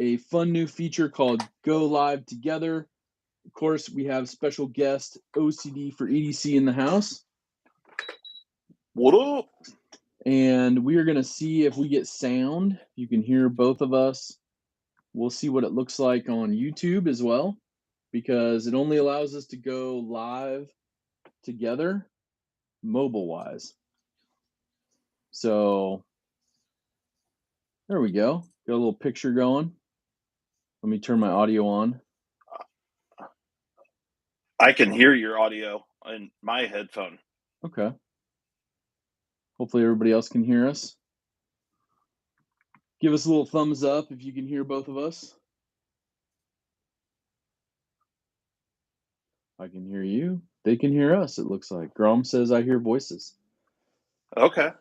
a fun new feature called Go Live Together. Of course, we have special guest OCD-4-EDC in the house. What up? And we are going to see if we get sound. You can hear both of us. We'll see what it looks like on YouTube as well, because it only allows us to go live together mobile-wise. So there we go. Got a little picture going. Let me turn my audio on. I can hear your audio in my headphone. Okay. Hopefully everybody else can hear us. Give us a little thumbs up if you can hear both of us. I can hear you. They can hear us, it looks like. Grom says I hear voices. Okay.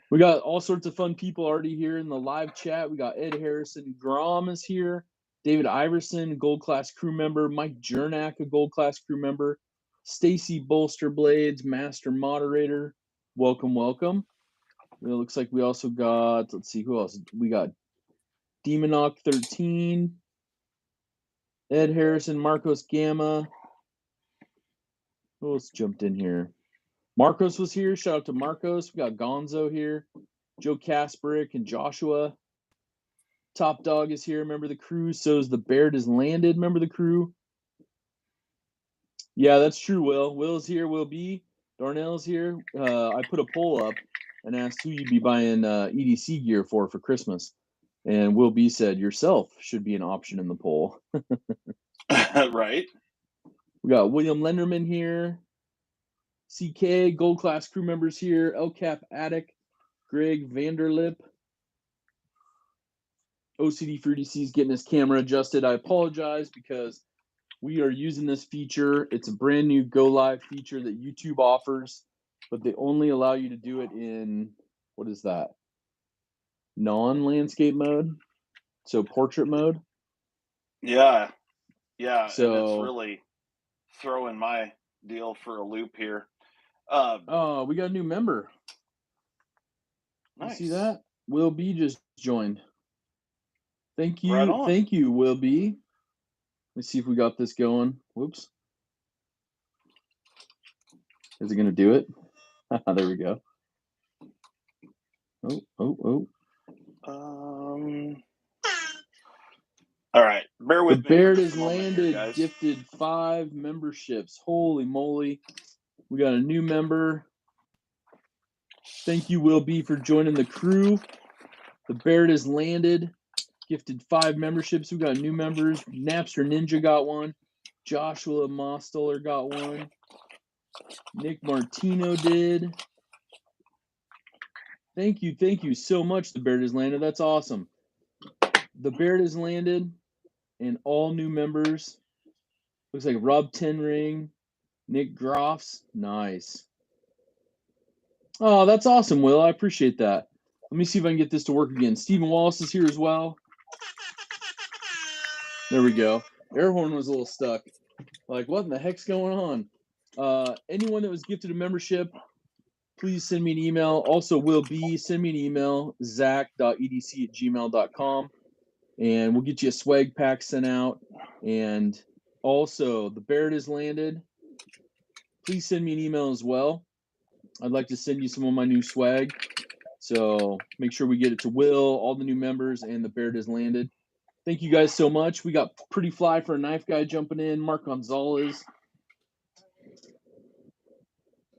We got all sorts of fun people already here in the live chat. We got Ed Harrison. Grom is here. David Iverson, Gold Class crew member. Mike Jernak, a Gold Class crew member. Stacy Bolsterblades, master moderator. Welcome, welcome. It looks like we also got, let's see, who else? We got Demonok 13, Ed Harrison, Marcos Gamma. Who else jumped in here? Marcos was here. Shout out to Marcos. We got Gonzo here. Joe Kasperick and Joshua. Top Dog is here. Remember the crew. So is the Baird has landed. Remember the crew. Yeah, that's true, Will. Will's here. Will B. Darnell's here. I put a poll up and asked who you'd be buying EDC gear for Christmas. And Will B said yourself should be an option in the poll. Right. We got William Lenderman here. CK, Gold Class crew members here. LCAP Attic. Greg Vanderlip. OCD-4-EDC is getting his camera adjusted. I apologize because we are using this feature. It's a brand new Go Live feature that YouTube offers, but they only allow you to do it in, what is that? Non-landscape mode? So portrait mode? Yeah. Yeah. So, and it's really throwing my deal for a loop here. Oh, we got a new member. Nice. You see that? Will B just joined. Thank you. Right on. Thank you, Will B. Let's see if we got this going. Whoops. Is it going to do it? There we go. Oh. All right. Bear with me. The Baird has landed, here, gifted 5 memberships. Holy moly. We got a new member. Thank you, Will B, for joining the crew. The Baird has landed, gifted 5 memberships. We got new members. Napster Ninja got one. Joshua Mostoller got one. Nick Martino did. Thank you so much, the Baird has landed. That's awesome. The Baird has landed, and all new members. Looks like Rob Tenring, Nick Groffs. Nice. Oh, that's awesome, Will. I appreciate that. Let me see if I can get this to work again. Stephen Wallace is here as well. There we go. Air horn was a little stuck. Like, what in the heck's going on? Anyone that was gifted a membership, please send me an email. Also, Will B, send me an email, zach.edc@gmail.com, and we'll get you a swag pack sent out. And also, the Baird has landed. Please send me an email as well. I'd like to send you some of my new swag. So make sure we get it to Will, all the new members, and the Baird has landed. Thank you guys so much. We got Pretty Fly for a Knife Guy jumping in. Mark Gonzalez.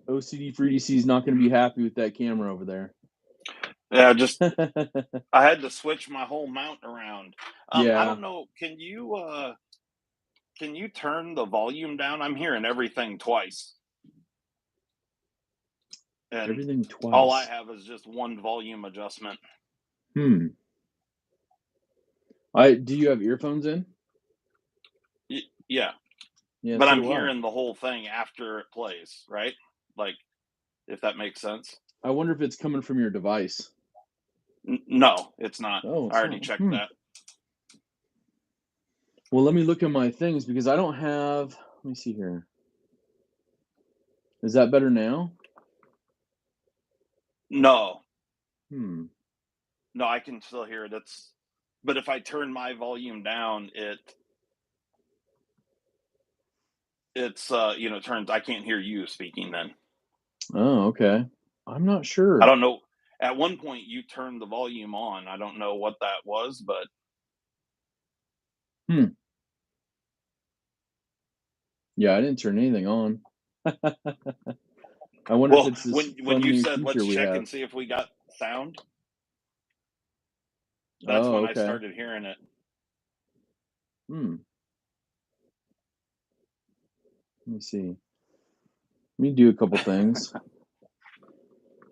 OCD-4-EDC is not going to be happy with that camera over there. Yeah, just I had to switch my whole mount around. Yeah. I don't know. Can you turn the volume down? I'm hearing everything twice. And everything twice. All I have is just one volume adjustment. Do you have earphones in? Yeah. But I'm hearing the whole thing after it plays, right? Like, if that makes sense. I wonder if it's coming from your device. No, it's not. Oh, I already checked that. Well, let me look at my things because I don't have. Let me see here. Is that better now? No. No, I can still hear it. But if I turn my volume down, it's turns. I can't hear you speaking then. Oh, okay. I'm not sure. I don't know. At one point, you turned the volume on. I don't know what that was, but yeah, I didn't turn anything on. I wonder if it's this when you new said let's feature we check have. and see if we got sound, that's when I started hearing it. Let me see. Let me do a couple things.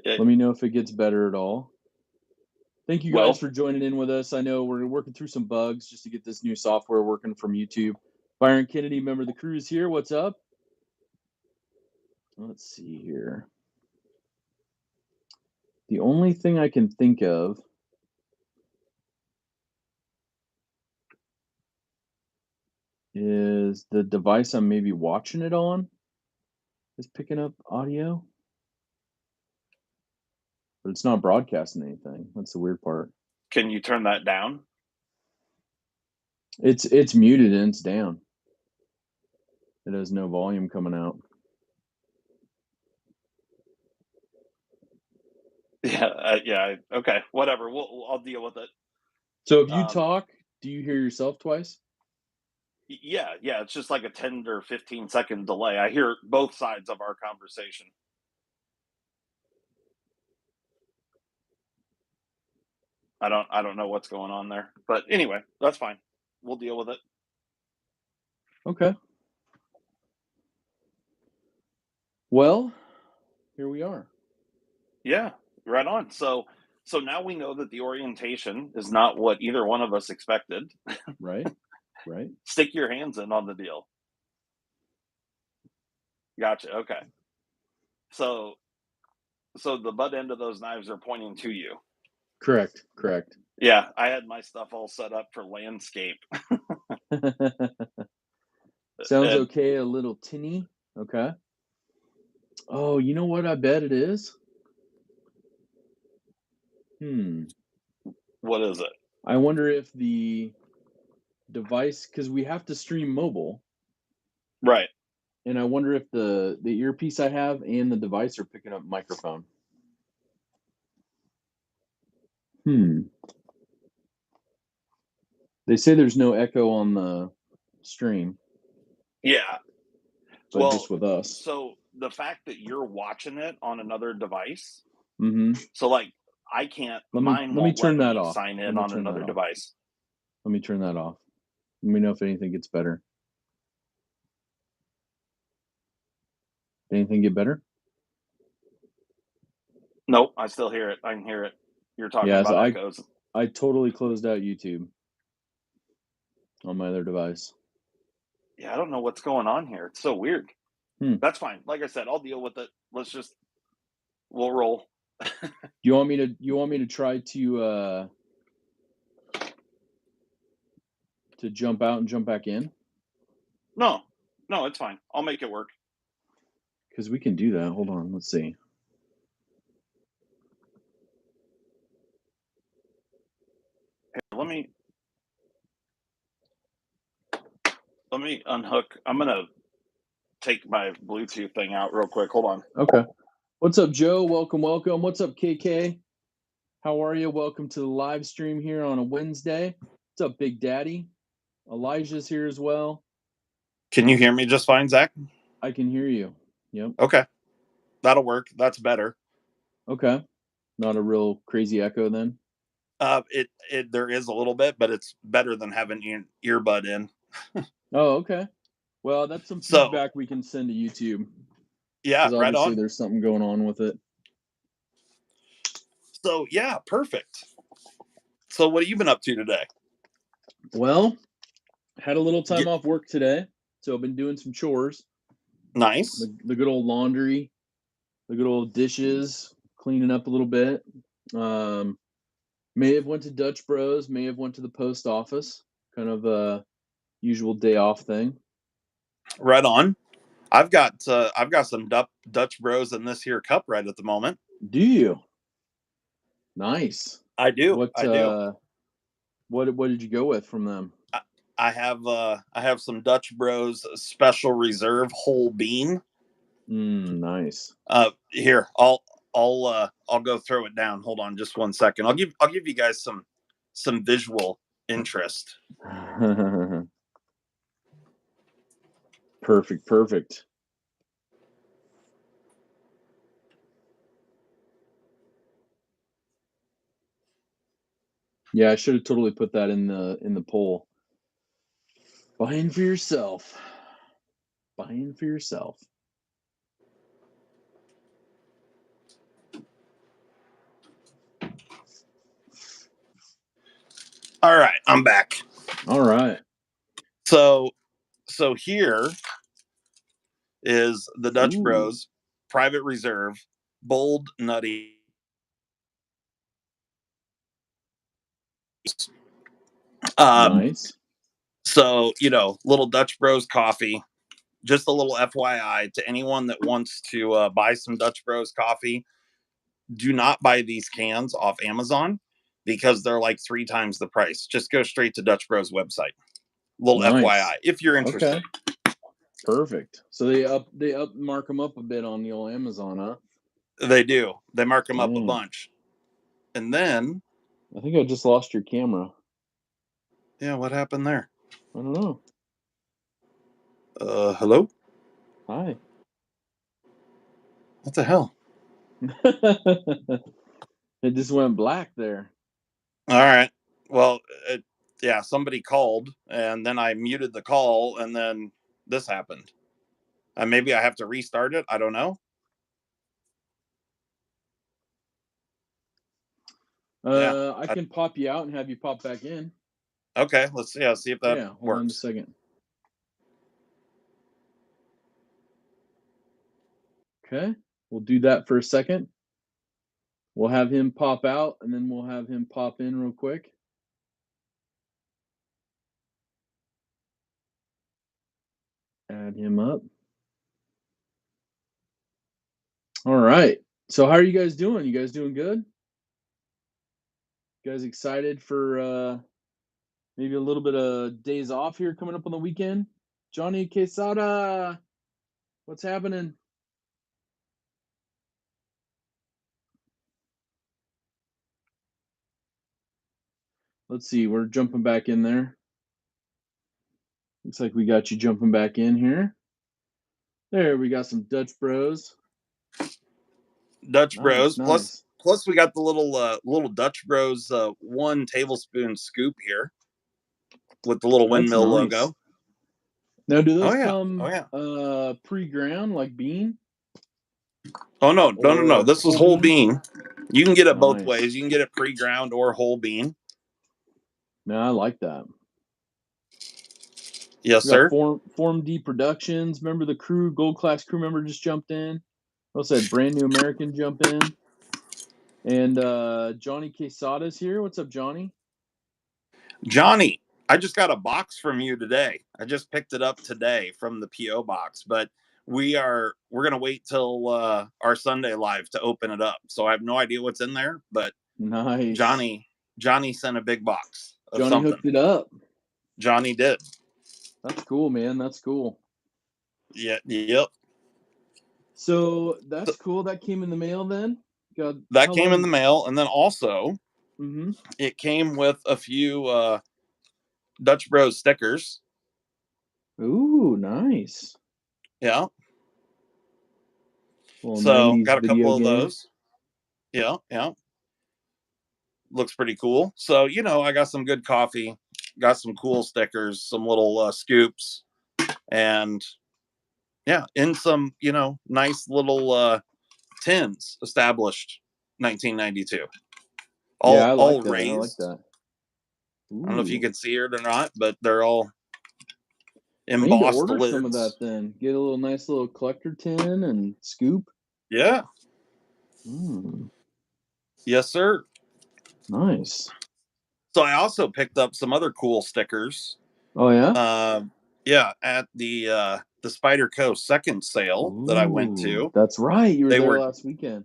Let me know if it gets better at all. Thank you guys for joining in with us. I know we're working through some bugs just to get this new software working from YouTube. Byron Kennedy, member of the crew, is here. What's up? Let's see here. The only thing I can think of is the device I'm maybe watching it on is picking up audio, but it's not broadcasting anything. That's the weird part. Can you turn that down? It's muted and it's down. It has no volume coming out. Yeah. Okay. Whatever. I'll deal with it. So if you talk, do you hear yourself twice? Yeah. It's just like a 10 or 15-second delay. I hear both sides of our conversation. I don't know what's going on there, but anyway, that's fine. We'll deal with it. Okay. Well, here we are. Yeah, right on. So now we know that the orientation is not what either one of us expected. Right. Stick your hands in on the deal. Gotcha. Okay. So the butt end of those knives are pointing to you. Correct. Yeah, I had my stuff all set up for landscape. Sounds okay, a little tinny. Okay. Oh, you know what I bet it is? What is it? I wonder if the device, because we have to stream mobile. Right. And I wonder if the earpiece I have and the device are picking up microphone. They say there's no echo on the stream. Yeah. But just with us. So the fact that you're watching it on another device. Mm-hmm. So like I can't. Let me turn that off. Sign in on another device. Let me turn that off. Let me know if anything gets better. Anything get better? Nope, I still hear it. I can hear it. You're talking about echoes. I totally closed out YouTube on my other device. Yeah, I don't know what's going on here. It's so weird. That's fine. Like I said, I'll deal with it. We'll roll. You want me to try to jump out and jump back in? No, it's fine. I'll make it work. Because we can do that. Hold on, let's see. Let me unhook. I'm gonna take my Bluetooth thing out real quick. Hold on. Okay. What's up, Joe? Welcome. What's up, KK? How are you? Welcome to the live stream here on a Wednesday. What's up, Big Daddy? Elijah's here as well. Can you hear me just fine, Zach? I can hear you. Yep. Okay. That'll work. That's better. Okay. Not a real crazy echo then? There is a little bit, but it's better than having an earbud in. Oh, okay. Well, that's some feedback we can send to YouTube. Yeah, right on. Obviously, there's something going on with it. So, yeah, perfect. So, what have you been up to today? Well, had a little time off work today, so I've been doing some chores. Nice. The good old laundry, the good old dishes, cleaning up a little bit. May have went to Dutch Bros, may have went to the post office, kind of a usual day off thing. Right on. I've got some Dutch Bros in this here cup right at the moment. Do you? Nice. I do. I do. What did you go with from them? I have some Dutch Bros Special Reserve whole bean. Nice. Here, I'll go throw it down. Hold on just one second. I'll give you guys some visual interest. Perfect. Yeah, I should have totally put that in the poll. Buying for yourself. Buying for yourself. All right, I'm back. All right. So here is the Dutch Bros Private Reserve Bold Nutty. Nice. So, little Dutch Bros coffee. Just a little FYI to anyone that wants to buy some Dutch Bros coffee. Do not buy these cans off Amazon because they're like 3 times the price. Just go straight to Dutch Bros website. Little FYI if you're interested. Okay. Perfect. So they mark them up a bit on the old Amazon, huh? They do. They mark them up a bunch. And then I think I just lost your camera. Yeah, what happened there? I don't know. Hello? Hi. What the hell? It just went black there. All right. Well, somebody called, and then I muted the call, and then this happened. Maybe I have to restart it. I don't know. I can pop you out and have you pop back in. Okay, let's see. See if that works. Hold on a second. Okay, we'll do that for a second. We'll have him pop out, and then we'll have him pop in real quick. Add him up. All right. So how are you guys doing? You guys doing good? You guys excited for maybe a little bit of days off here coming up on the weekend? Johnny Quesada, what's happening? Let's see. We're jumping back in there. Looks like we got you jumping back in here. There, we got some Dutch Bros. Dutch Bros. Nice. Plus we got the little Dutch Bros 1 tablespoon scoop here with the little windmill logo. Now, do those come pre-ground like bean? Oh no. This is whole bean. You can get it both ways. You can get it pre-ground or whole bean. No, I like that. Yes, sir. Form D Productions. Remember the crew, Gold Class crew member just jumped in. Also had Brand New American jump in. And Johnny Quesada's here. What's up, Johnny? Johnny, I just got a box from you today. I just picked it up today from the P.O. box, but we're gonna wait till our Sunday live to open it up. So I have no idea what's in there, but nice. Johnny sent a big box of Johnny something. Hooked it up. Johnny did. That's cool, man. That's cool. Yeah. Yep. So that's cool. That came in the mail then? That came in the mail, and then also it came with a few Dutch Bros stickers. Ooh, nice. Yeah. Well, so got a couple of those. Yeah. Looks pretty cool. So, I got some good coffee, got some cool stickers, some little scoops, and in some, nice little tins, established 1992. All raised. I like that. Ooh. I don't know if you can see it or not, but they're all embossed. I need to order some of that then. Get a nice little collector tin and scoop. Yeah. Yes, sir. Nice. So I also picked up some other cool stickers. Oh yeah. Yeah, at the Spyderco second sale that I went to. That's right. You were there last weekend.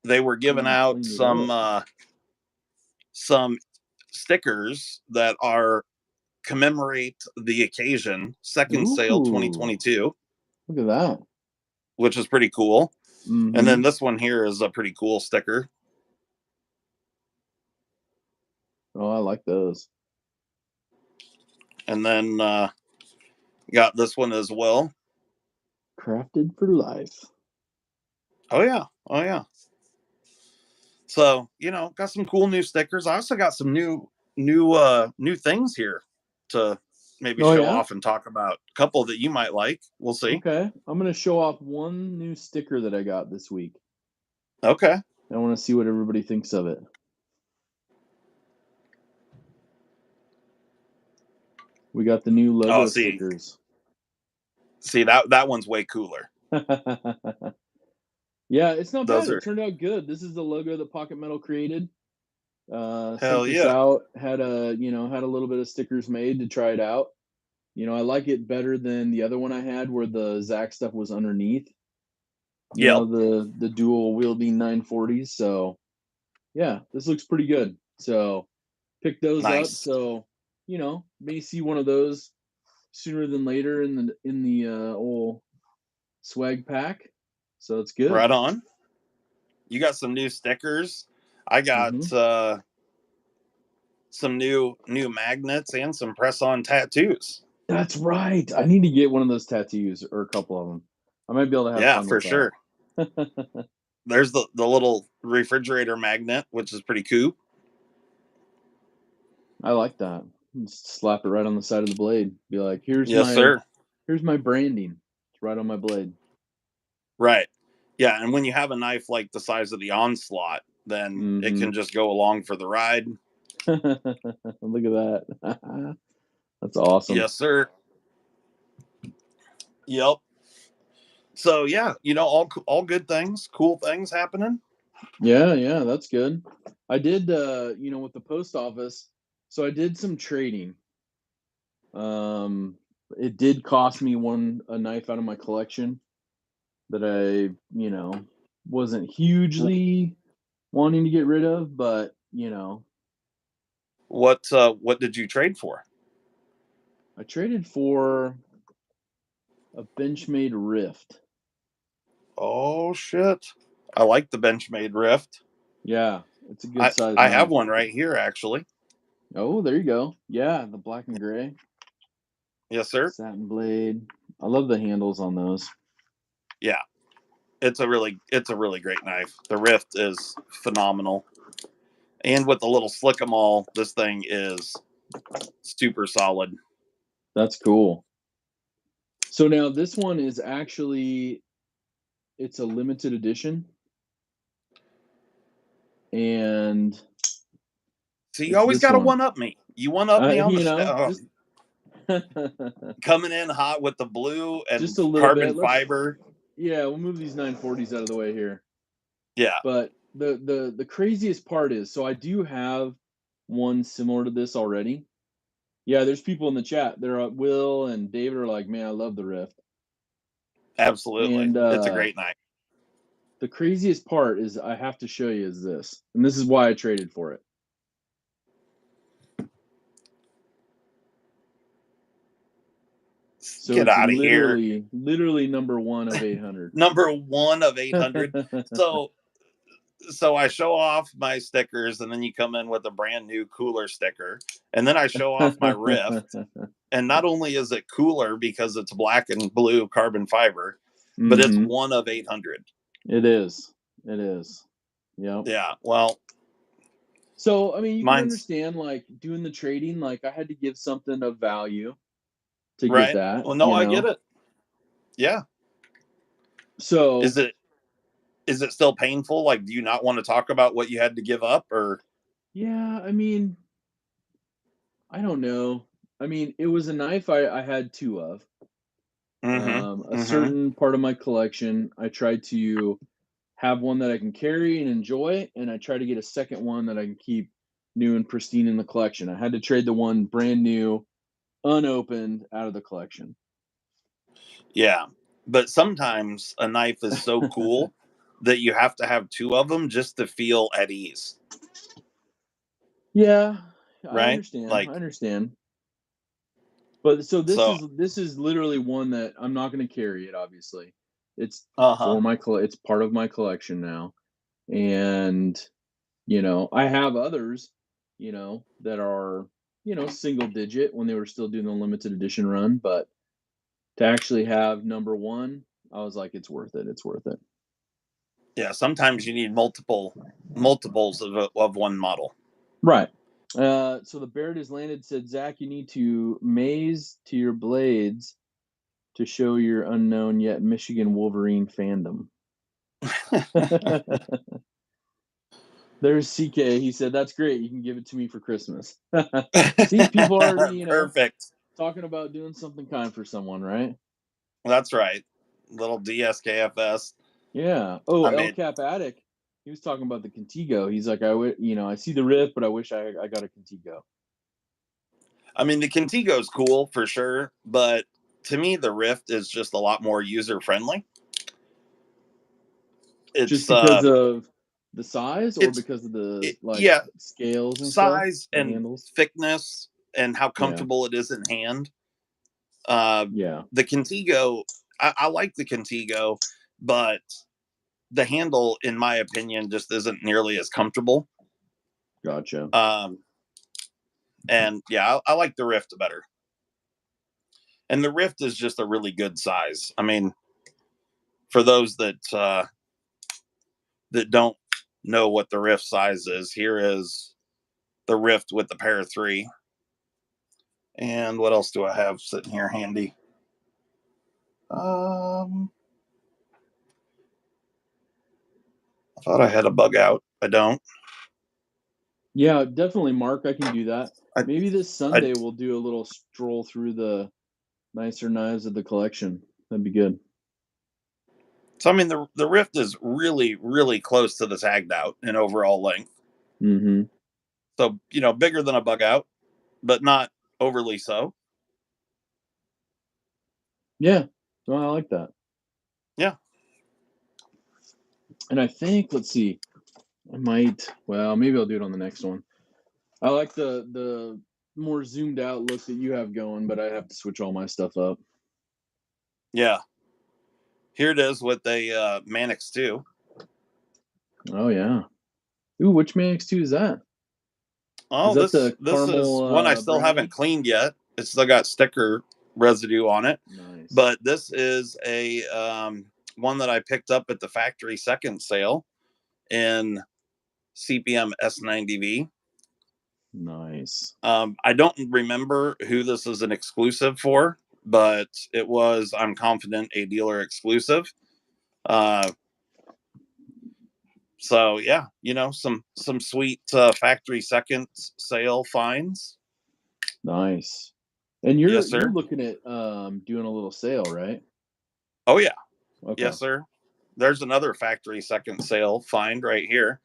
They were giving out some stickers that are commemorate the occasion, second sale 2022. Look at that. Which is pretty cool. Mm-hmm. And then this one here is a pretty cool sticker. Oh, I like those. And then got this one as well. Crafted for life. Oh yeah. So, got some cool new stickers. I also got some new things here to maybe show off and talk about. A couple that you might like. We'll see. Okay. I'm going to show off one new sticker that I got this week. Okay. I want to see what everybody thinks of it. We got the new logo stickers. See, that one's way cooler. Yeah, it's not bad. It turned out good. This is the logo that Pocket Metal created. Sent this out. Had a little bit of stickers made to try it out. I like it better than the other one I had where the Zach stuff was underneath. The dual wielding 940s. So yeah, this looks pretty good. So pick those up. So may see one of those sooner than later in the old swag pack. So it's good. Right on. You got some new stickers. I got some new magnets and some press-on tattoos. That's right. I need to get one of those tattoos or a couple of them. I might be able to have fun for with sure. There's the little refrigerator magnet, which is pretty cool. I like that. Just slap it right on the side of the blade. Be like, here's my branding. It's right on my blade. Right. Yeah, and when you have a knife like the size of the Onslaught, then it can just go along for the ride. Look at that. That's awesome. Yes, sir. Yep. So yeah, all good things, cool things happening. Yeah, that's good. I did with the post office, so I did some trading. It did cost me a knife out of my collection that I, wasn't hugely wanting to get rid of, but What did you trade for? I traded for a Benchmade Rift. Oh shit. I like the Benchmade Rift. Yeah, it's a good size. I have one right here actually. Oh, there you go. Yeah, the black and gray. Yes, sir. Satin blade. I love the handles on those. Yeah. It's a really great knife. The Rift is phenomenal. And with the little slick-em-all, this thing is super solid. That's cool. So now this one is actually, it's a limited edition. And so you always got to one-up me. You one-up me on the coming in hot with the blue and just a carbon fiber. Yeah, we'll move these 940s out of the way here. Yeah. But the craziest part is, so I do have one similar to this already. Yeah, there's people in the chat. Will and David are like, man, I love the Rift. Absolutely. And, it's a great knife. The craziest part is I have to show you is this. And this is why I traded for it. So get out of here. Literally number 1 of 800. Number 1 of 800. So I show off my stickers, and then you come in with a brand new cooler sticker. And then I show off my Rift. And not only is it cooler because it's black and blue carbon fiber, but it's 1 of 800. It is. Yep. Yeah. Well. So, I mean, you can understand, like, doing the trading, like, I had to give something of value to get that. Well, no, I get it. Yeah. So is it still painful? Like, do you not want to talk about what you had to give up, or? Yeah, I mean, I don't know. I mean, it was a knife I had 2 of. A certain part of my collection, I tried to have one that I can carry and enjoy, and I try to get a second one that I can keep new and pristine in the collection. I had to trade the one brand new, unopened out of the collection. Yeah, but sometimes a knife is so cool that you have to have 2 of them just to feel at ease. Yeah, I right? understand. Like, I understand. But so so, this is literally one that I'm not going to carry it. Obviously, it's uh-huh. for my it's part of my collection now, and you know I have others, you know, that are single digit when they were still doing the limited edition run, but to actually have number one, I was like, it's worth it. It's worth it. Yeah, sometimes you need multiples of one model. Right. So the Barrett has landed. Said Zach, you need to maze to your blades to show your unknown yet Michigan Wolverine fandom. There's CK. He said, that's great. You can give it to me for Christmas. See, people already, Perfect. talking about doing something kind for someone, right? That's right. Little dskfs. Yeah. Oh, I El mean, Cap Attic. He was talking about the Contigo. He's like, I see the Rift, but I wish I got a Contigo. the Contigo is cool for sure, but to me, the Rift is just a lot more user friendly. Just It's because of the size, or it's because of the yeah, scales and stuff, size the and handles. thickness and how Yeah. comfortable it is in hand. Yeah. The Contigo, I like the Contigo, but the handle, in my opinion, just isn't nearly as comfortable. Gotcha. And yeah, I like the Rift better. And the Rift is just a really good size. I mean, for those that don't know what the Rift size is, here is the Rift with the Para 3. And what else do I have sitting here handy? I thought I had a bug out. I don't. Yeah, definitely, Mark. I can do that. I, Maybe this I Sunday we'll do a little stroll through the nicer knives of the collection. That'd be good. So the Rift is really, really close to the tagged out in overall length. Mm-hmm. So bigger than a bug out, but not overly so. Yeah, well, I like that. Yeah. And I think, let's see, maybe I'll do it on the next one. I like the more zoomed out look that you have going, but I have to switch all my stuff up. Yeah. Here it is with a Manix 2. Oh yeah. Ooh, which Manix 2 is that? Oh, That this the is caramel one I still brownie? haven't cleaned yet. It's still got sticker residue on it. Nice. But this is a one that I picked up at the factory second sale in CPM S90V. Nice. I don't remember who this is an exclusive for, but it was, I'm confident, a dealer exclusive. So yeah, some sweet factory second sale finds. Nice. And Yes, you're sir. looking at doing a little sale, right? Oh yeah. Okay. Yes, sir. There's another factory second sale find right here.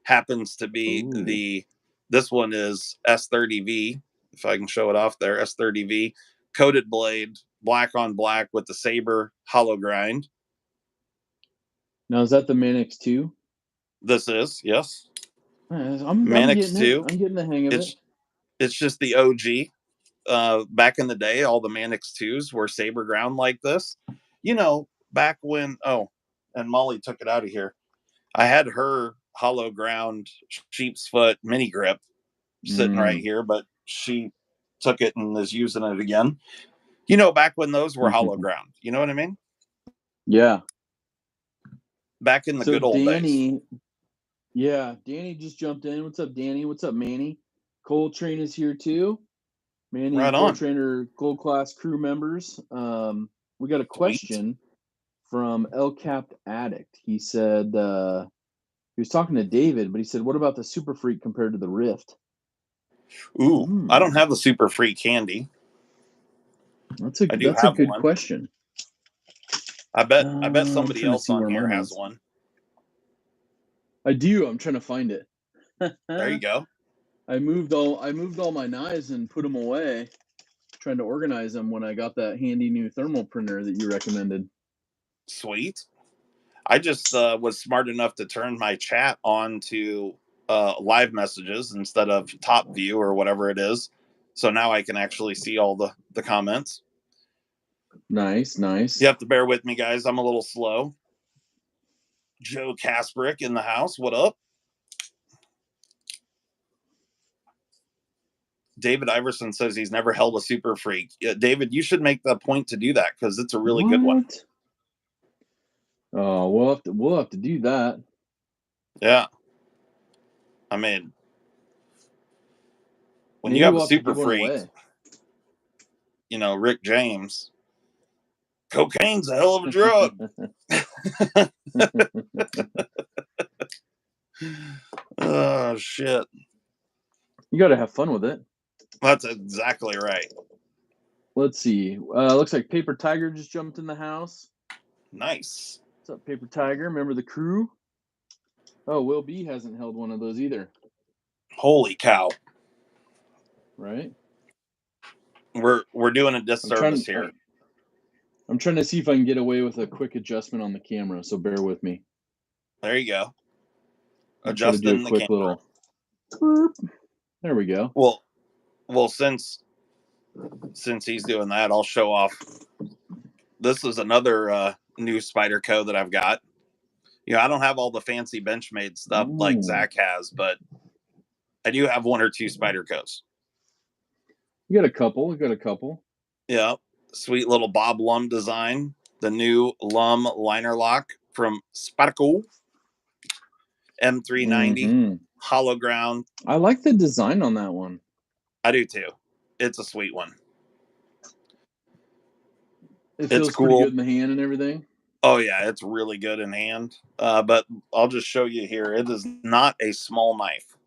Happens to be Ooh. this one is S30V. If I can show it off there, S30V coated blade, black on black with the Saber hollow grind. Now, is that the Manix 2? This is, yes. I'm Manix getting it. 2. I'm getting the hang of it. It's just the OG. Back in the day, all the Manix 2s were saber ground like this. Back when, and Molly took it out of here. I had her hollow ground sheep's foot mini grip sitting right here, but she took it and is using it again. Back when those were hollow ground. You know what I mean? Yeah. Back in the good old days. Yeah, Danny just jumped in. What's up, Danny? What's up, Manny? Coltrane is here too. Manny Right and on. Coltrane are gold class crew members. We got a question from El Capped Addict. He said he was talking to David, but he said, "What about the Super Freak compared to the Rift?" Ooh, I don't have the Super Freak handy. That's a good question. I bet somebody else on here has one. I do. I'm trying to find it. There you go. I moved all my knives and put them away, trying to organize them when I got that handy new thermal printer that you recommended. Sweet. I just was smart enough to turn my chat on to live messages instead of top view or whatever it is. So now I can actually see all the comments. Nice. You have to bear with me, guys. I'm a little slow. Joe Kasperick in the house. What up? David Iverson says he's never held a Super Freak. Yeah, David, you should make the point to do that because it's a really good one. Oh, we'll have to do that. Yeah. I mean, when Maybe you have we'll a have to Super give one Freak, away. you know, Rick James, cocaine's a hell of a drug. Oh, shit. You got to have fun with it. That's exactly right. Let's see. Looks like Paper Tiger just jumped in the house. Nice. What's up, Paper Tiger? Remember the crew? Oh, Will B hasn't held one of those either. Holy cow. Right? We're doing a disservice here. I'm trying to see if I can get away with a quick adjustment on the camera, so bear with me. There you go. Adjusting the camera. Little. There we go. Well, since he's doing that, I'll show off. This is another new Spyderco that I've got. You know, I don't have all the fancy Benchmade stuff like Zach has, but I do have one or two Spydercos. You got a couple. Yeah. Sweet little Bob Lum design. The new Lum liner lock from Spyderco. M390 hollow ground. I like the design on that one. I do too. It's a sweet one. It feels cool. Pretty good in the hand and everything. Oh yeah, it's really good in hand. But I'll just show you here. It is not a small knife.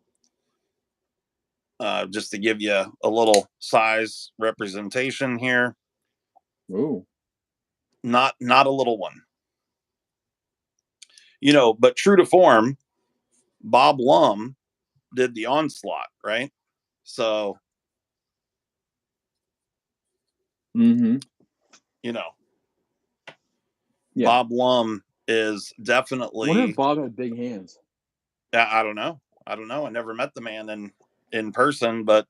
Just to give you a little size representation here. Oh. Not a little one. You know, but true to form, Bob Lum did the Onslaught, right? So, you know, yeah. Bob Lum is definitely. I wonder if Bob had big hands. I don't know. I never met the man in person, but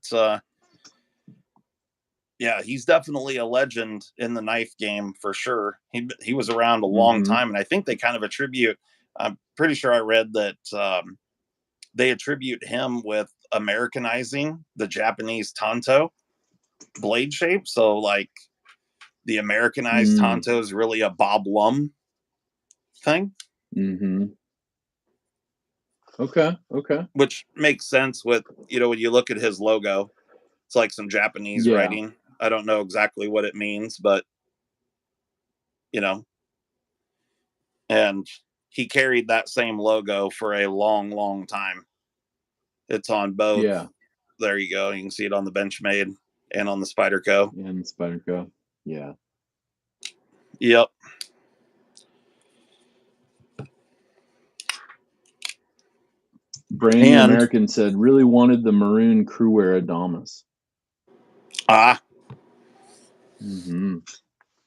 yeah, he's definitely a legend in the knife game for sure. He was around a long time, and I think they kind of attribute. I'm pretty sure I read that they attribute him with Americanizing the Japanese tanto blade shape. So, like, the Americanized tanto is really a Bob Lum thing. Okay. Which makes sense with, you know, when you look at his logo, it's like some Japanese writing. I don't know exactly what it means, but, you know, and he carried that same logo for a long, long time. It's on both. Yeah. There you go. You can see it on the Benchmade and on the Spyderco. And the Spyderco. Yeah. Yep. Brand New American said, really wanted the maroon Crewwear Adamas.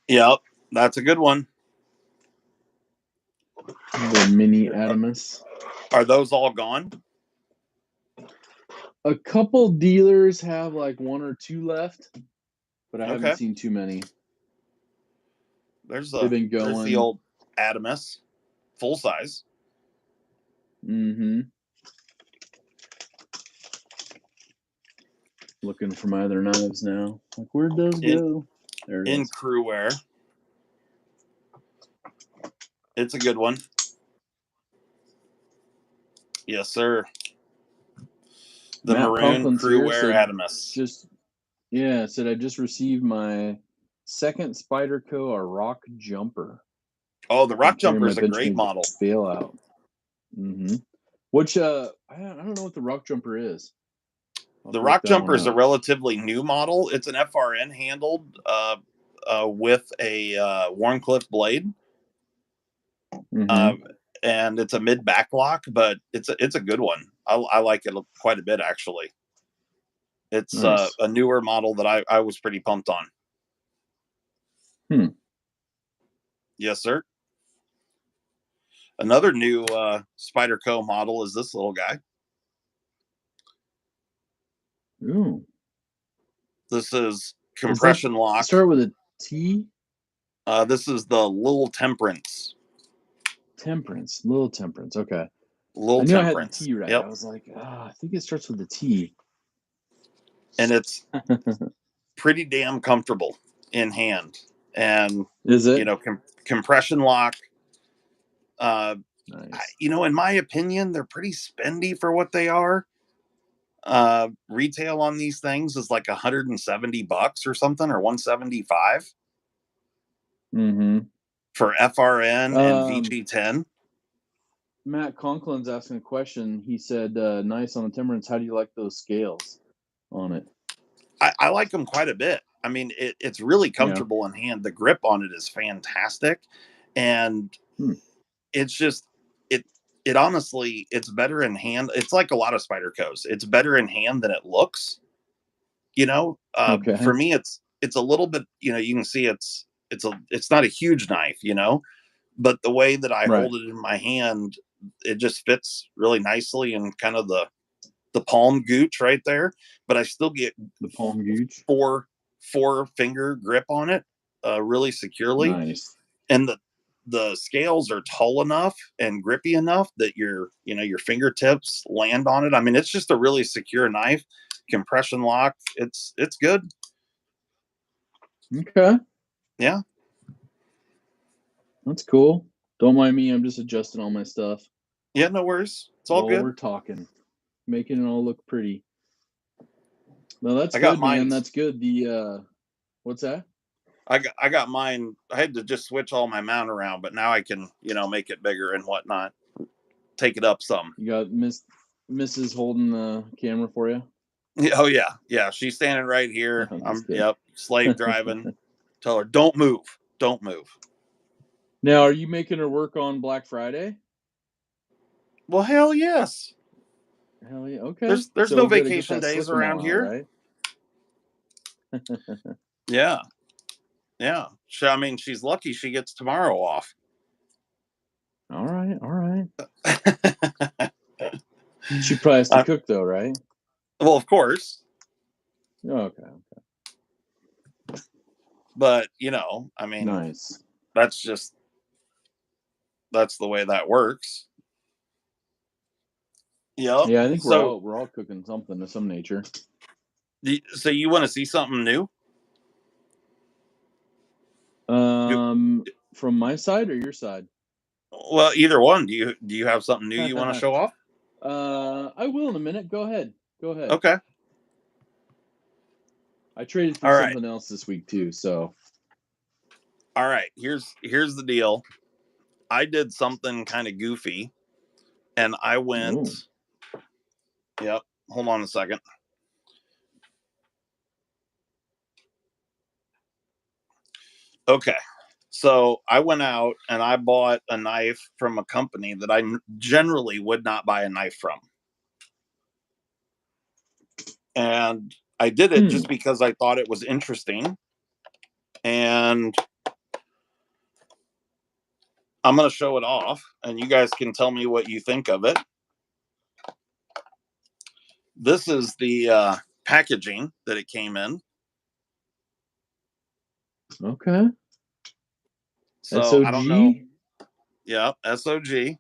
Yep. That's a good one. The mini Adamas. Are those all gone? A couple dealers have like one or two left, but I haven't seen too many. There's the old Adamas, full size. Looking for my other knives now. Like, where'd those go? There it is. In Crewwear. It's a good one. Yes, sir. The Matt maroon Crewwear Adamas. Said I just received my second Spyderco, a rock jumper. Oh, the rock jumper is a great model. Bailout. Which I don't know what the rock jumper is. The rock jumper is a relatively new model. It's an FRN handled with a Warncliffe blade. And it's a mid back lock, but it's a good one. I like it quite a bit, actually. It's nice. A newer model that I was pretty pumped on. Yes, sir. Another new Spyderco model is this little guy. Ooh. This is compression lock. Start with a T? This is the Little Temperance. Little Temperance. Okay. Little I knew Temperance. I had the T right. Yep. I was like, I think it starts with a T. And it's pretty damn comfortable in hand. And is it? You know, compression lock. Nice. You know, in my opinion, they're pretty spendy for what they are. Retail on these things is like $170 or something, or 175 for FRN and VG10. Matt Conklin's asking a question. He said, nice on the Temperance. How do you like those scales on it? I like them quite a bit. I mean, it's really comfortable in hand. The grip on it is fantastic. And it's just, it honestly, it's better in hand. It's like a lot of Spydercos. It's better in hand than it looks. You know, for me, it's a little bit, you know, you can see it's not a huge knife, you know, but the way that I hold it in my hand, it just fits really nicely in kind of the palm gooch right there. But I still get the palm gooch, four finger grip on it, really securely. Nice. And the scales are tall enough and grippy enough that your fingertips land on it. I mean, it's just a really secure knife. Compression lock. It's good. Okay. Yeah. That's cool. Don't mind me. I'm just adjusting all my stuff. Yeah, no worries. It's all good. We're talking, making it all look pretty. No, that's good, man. That's good. The what's that? I got mine. I had to just switch all my mount around, but now I can, you know, make it bigger and whatnot. Take it up some. You got Mrs. holding the camera for you? Oh yeah. She's standing right here. Slave driving. Tell her, don't move. Don't move. Now, are you making her work on Black Friday? Well, hell yes. Hell yeah. Okay. There's no vacation days around here. Right? Yeah. Yeah. I mean, she's lucky she gets tomorrow off. All right. She probably has to cook though, right? Well, of course. Okay. But, you know, I mean, nice. That's the way that works. Yep. Yeah, I think we're all cooking something of some nature. So you want to see something new? From my side or your side? Well, either one. Do you have something new you want to show off? I will in a minute. Go ahead. Okay. I traded for something else this week too, so. All right. Here's the deal. I did something kind of goofy, and I went. Ooh. Yep. Hold on a second. Okay. So I went out and I bought a knife from a company that I generally would not buy a knife from. And I did it just because I thought it was interesting. And I'm going to show it off and you guys can tell me what you think of it. This is the packaging that it came in. Okay. So SOG? I don't know. Yeah, SOG.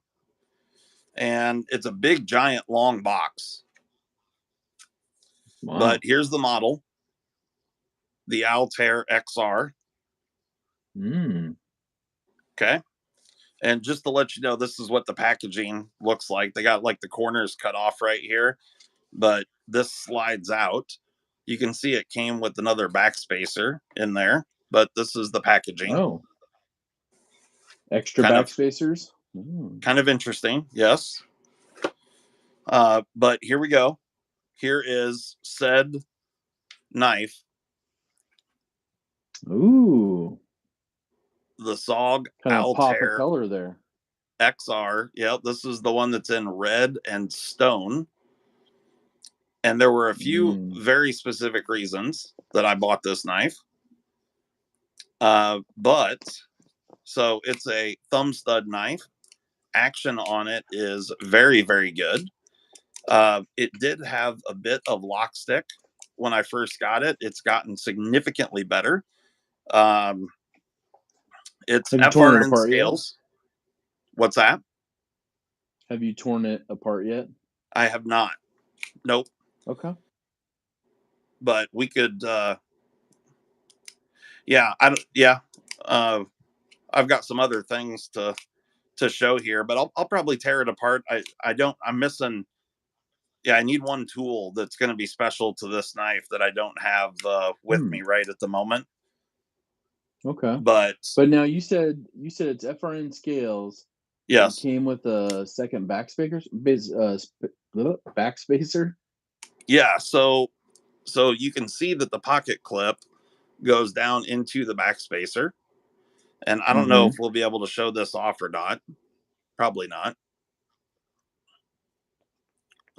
And it's a big, giant, long box. Wow. But here's the model. The Altair XR. Okay. And just to let you know, this is what the packaging looks like. They got like the corners cut off right here, but this slides out. You can see it came with another backspacer in there, but this is the packaging. Oh. Extra backspacers? Kind of interesting, yes. But here we go. Here is said knife. Ooh. The SOG Altair pop of color there. XR. Yep, this is the one that's in red and stone. And there were a few very specific reasons that I bought this knife. But so it's a thumb stud knife. Action on it is very, very good. It did have a bit of lock stick when I first got it. It's gotten significantly better. It's Have you torn it FRN apart yet? scales. What's that? Have you torn it apart yet? I have not. Nope. Okay. But we could. I've got some other things to show here, but I'll probably tear it apart. I'm missing. Yeah, I need one tool that's going to be special to this knife that I don't have with me right at the moment. Okay. But now you said it's FRN scales. Yes. It came with a second backspacer. Backspacer. Yeah. So you can see that the pocket clip goes down into the backspacer, and I don't know if we'll be able to show this off or not. Probably not.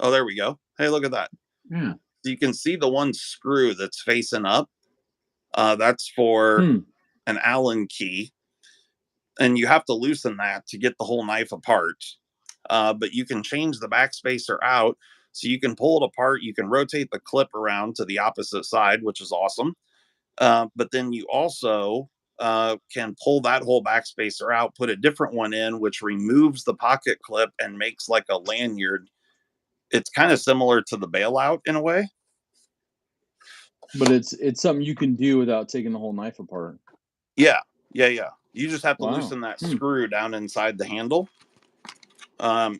Oh, there we go. Hey, look at that. Yeah. You can see the one screw that's facing up. That's for an Allen key. And you have to loosen that to get the whole knife apart. But you can change the backspacer out. So you can pull it apart. You can rotate the clip around to the opposite side, which is awesome. But then you also can pull that whole backspacer out, put a different one in, which removes the pocket clip and makes like a lanyard. It's kind of similar to the bailout in a way. But it's something you can do without taking the whole knife apart. Yeah. You just have to loosen that screw down inside the handle.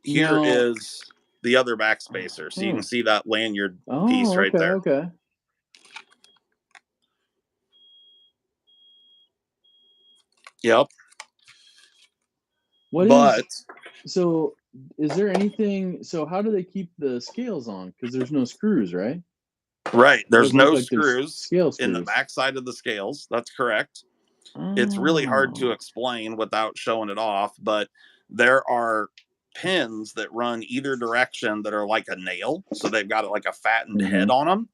Here is the other backspacer. So you can see that lanyard piece right there. Okay. Yep. So is there anything, so how do they keep the scales on? Because there's no screws, right? Right. There's no screws in the back side of the scales. That's correct. It's really hard to explain without showing it off, but there are pins that run either direction that are like a nail. So they've got like a fattened head on them.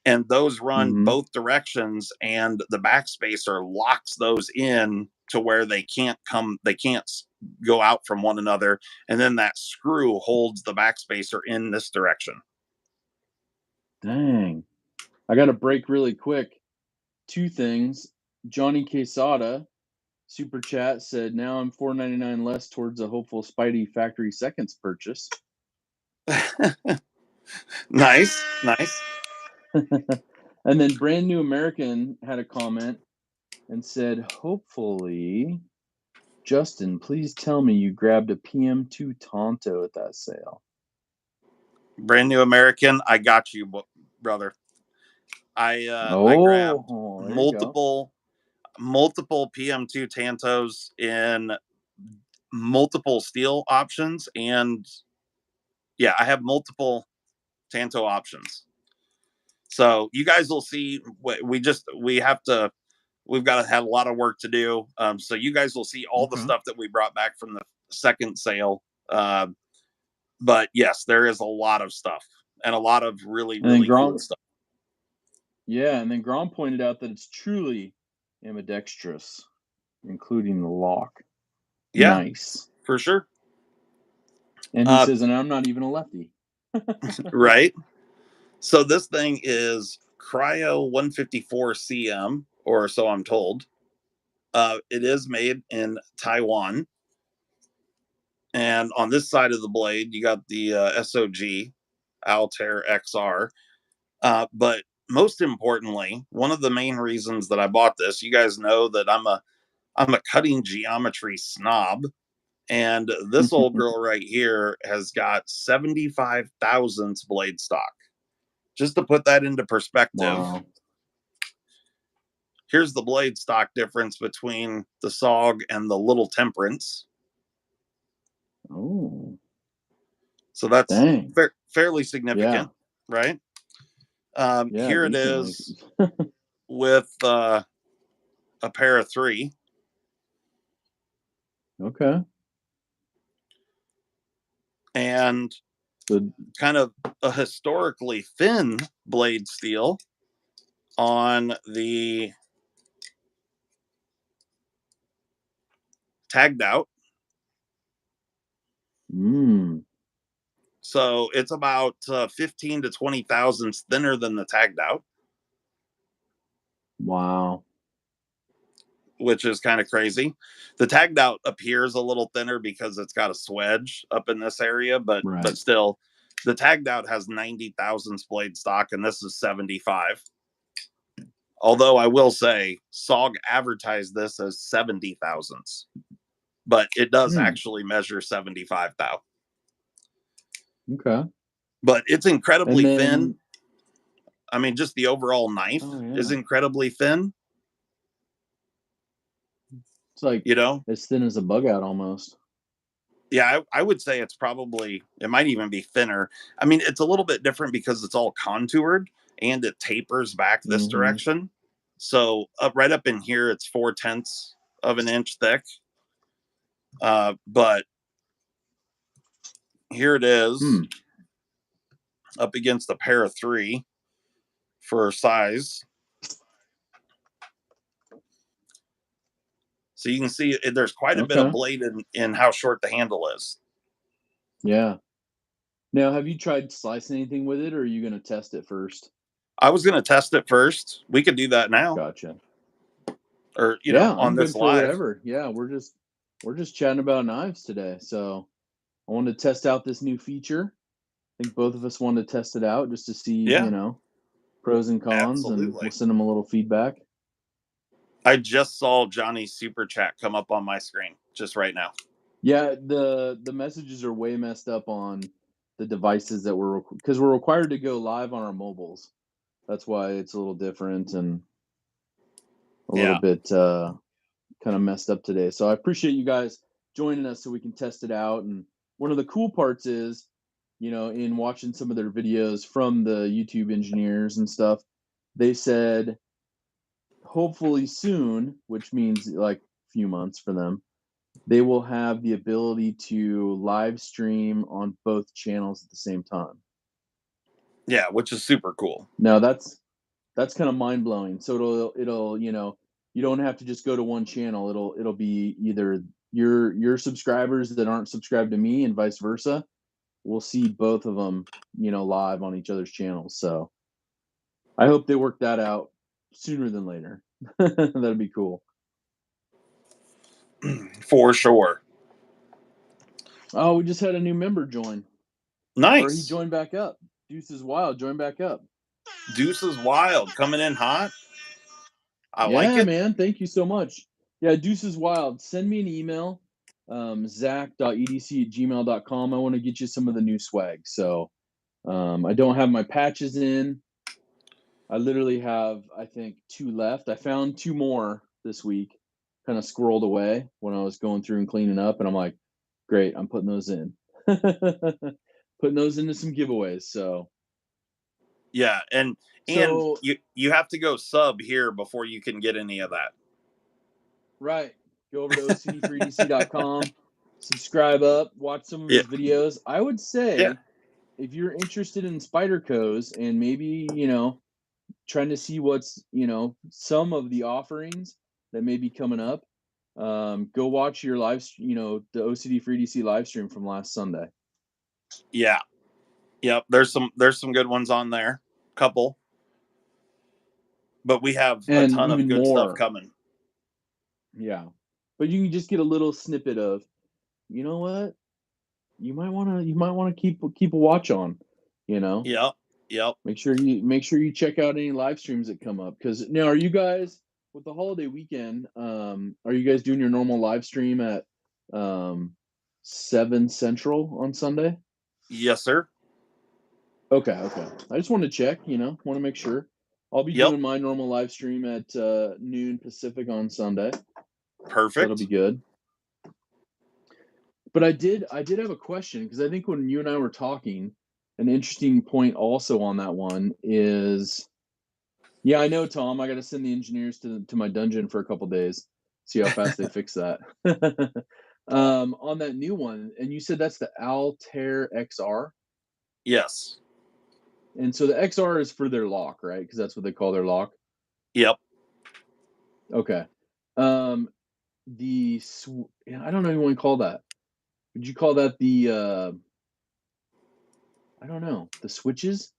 And those run both directions, and the backspacer locks those in to where they can't go out from one another. And then that screw holds the backspacer in this direction. Dang. I got to break really quick. Two things. Johnny Quesada, super chat, said, now I'm $4.99 less towards a hopeful Spidey Factory Seconds purchase. Nice. And then Brand New American had a comment and said, hopefully, Justin, please tell me you grabbed a PM2 Tonto at that sale. Brand New American, I got you, brother. I grabbed multiple PM2 Tantos in multiple steel options, and yeah, I have multiple Tanto options. So you guys will see. We've got to have a lot of work to do. So you guys will see all the stuff that we brought back from the second sale. But yes, there is a lot of stuff and a lot of really cool stuff. Yeah, and then Grom pointed out that it's truly ambidextrous, including the lock. Yeah, nice for sure. And he says, and I'm not even a lefty. Right. So this thing is Cryo 154 CM, or so I'm told. It is made in Taiwan. And on this side of the blade, you got the SOG Altair XR. But most importantly, one of the main reasons that I bought this, you guys know that I'm a cutting geometry snob. And this old girl right here has got 75 thousandths blade stock. Just to put that into perspective, here's the blade stock difference between the SOG and the Little Temperance. Oh. So that's fairly significant, right? Here it is with a pair of 3. Okay. And kind of a historically thin blade steel on the tagged out. So it's about 15 to 20 thousandths thinner than the tagged out. Wow. Which is kind of crazy. The tagged out appears a little thinner because it's got a swedge up in this area, but still, the tagged out has 90 thousandths blade stock, and this is 75. Although I will say, SOG advertised this as 70 thousandths, but it does actually measure 75 thou. Okay. But it's incredibly thin. I mean, just the overall knife is incredibly thin. It's like, you know, as thin as a bug out almost. Yeah, I would say it's probably, it might even be thinner. I mean, it's a little bit different because it's all contoured and it tapers back this direction. So right up in here, it's 4/10 of an inch thick. But here it is up against a pair of 3 for size. So you can see there's quite a bit of blade in how short the handle is. Yeah. Now, have you tried slicing anything with it, or are you going to test it first? I was going to test it first. We could do that now. Gotcha. Or, you know, on I'm this good for live. whatever. Yeah, we're just chatting about knives today. So I wanted to test out this new feature. I think both of us wanted to test it out just to see, you know, pros and cons, and we'll send them a little feedback. I just saw Johnny's super chat come up on my screen just right now. Yeah, the messages are way messed up on the devices that because we're required to go live on our mobiles. That's why it's a little different and a little bit kind of messed up today. So I appreciate you guys joining us so we can test it out. And one of the cool parts is, you know, in watching some of their videos from the YouTube engineers and stuff, they said hopefully soon, which means like a few months for them, they will have the ability to live stream on both channels at the same time. Yeah, which is super cool. Now that's kind of mind blowing. So it'll you know, you don't have to just go to one channel. It'll be either your subscribers that aren't subscribed to me and vice versa. We'll see both of them, you know, live on each other's channels. So I hope they work that out sooner than later. That'd be cool. For sure. Oh, we just had a new member join. Nice. Or he joined back up. Deuces Wild joined back up. Deuces Wild coming in hot. I like it. Yeah, man. Thank you so much. Yeah, Deuces Wild. Send me an email, zach.edc@gmail.com. I want to get you some of the new swag. So I don't have my patches in. I literally have, I think, 2 left. I found 2 more this week, kind of squirreled away when I was going through and cleaning up. And I'm like, great, I'm putting those in. Putting those into some giveaways. So yeah, and you have to go sub here before you can get any of that. Right. Go over to OCD-4-EDC.com, subscribe up, watch some of his videos. I would say if you're interested in Spydercos and maybe, you know, trying to see what's, you know, some of the offerings that may be coming up, go watch your live, you know, the OCD-4-EDC live stream from last Sunday. Yeah. Yep. There's some good ones on there. Couple. But we have a ton of good stuff coming. Yeah. But you can just get a little snippet of, you know what? You might want to keep a watch on, you know? Yep. Make sure you check out any live streams that come up. Because now, are you guys with the holiday weekend? Are you guys doing your normal live stream at 7 Central on Sunday? Yes, sir. Okay. I just want to check. You know, want to make sure. I'll be doing my normal live stream at noon Pacific on Sunday. Perfect. So that'll be good. But I did have a question, because I think when you and I were talking, an interesting point also on that one is, yeah, I know, Tom, I got to send the engineers to my dungeon for a couple days, see how fast they fix that. On that new one, and you said that's the Altair XR? Yes. And so the XR is for their lock, right? Because that's what they call their lock? Yep. Okay. I don't know what you want to call that. Would you call that the I don't know, the switches.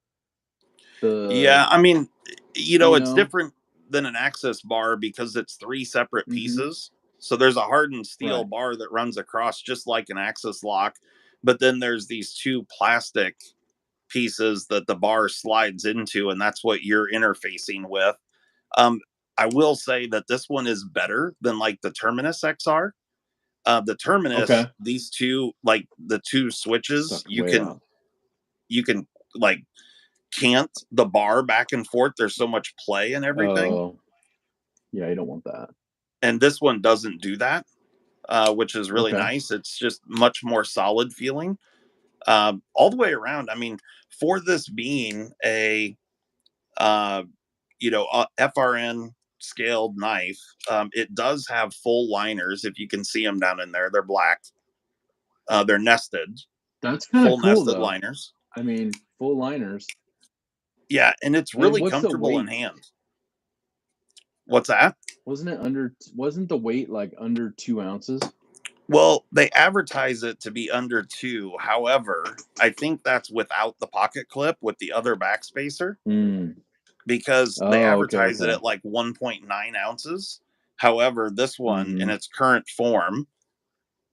Yeah, I mean, it's know? different than an access bar because it's 3 separate Mm-hmm. pieces. So there's a hardened steel Right. bar that runs across just like an access lock, but then there's these 2 plastic pieces that the bar slides into, and that's what you're interfacing with. Um, I will say that this one is better than like the Terminus XR. The Terminus, Okay. these two, like the 2 switches, Sucked way up. you can like cant the bar back and forth. There's so much play and everything. Oh, yeah, you don't want that. And this one doesn't do that, which is really Okay. nice. It's just much more solid feeling all the way around. I mean, for this being a FRN scaled knife, it does have full liners. If you can see them down in there, they're black. They're nested, That's kind of full cool, nested though. liners. I mean, full liners. Yeah, and it's And really what's the comfortable in weight? hand. What's that? Wasn't the weight like under 2 ounces? Well, they advertise it to be under 2. However, I think that's without the pocket clip with the other backspacer because they Oh, advertise it okay. at like 1.9 ounces. However, this one in its current form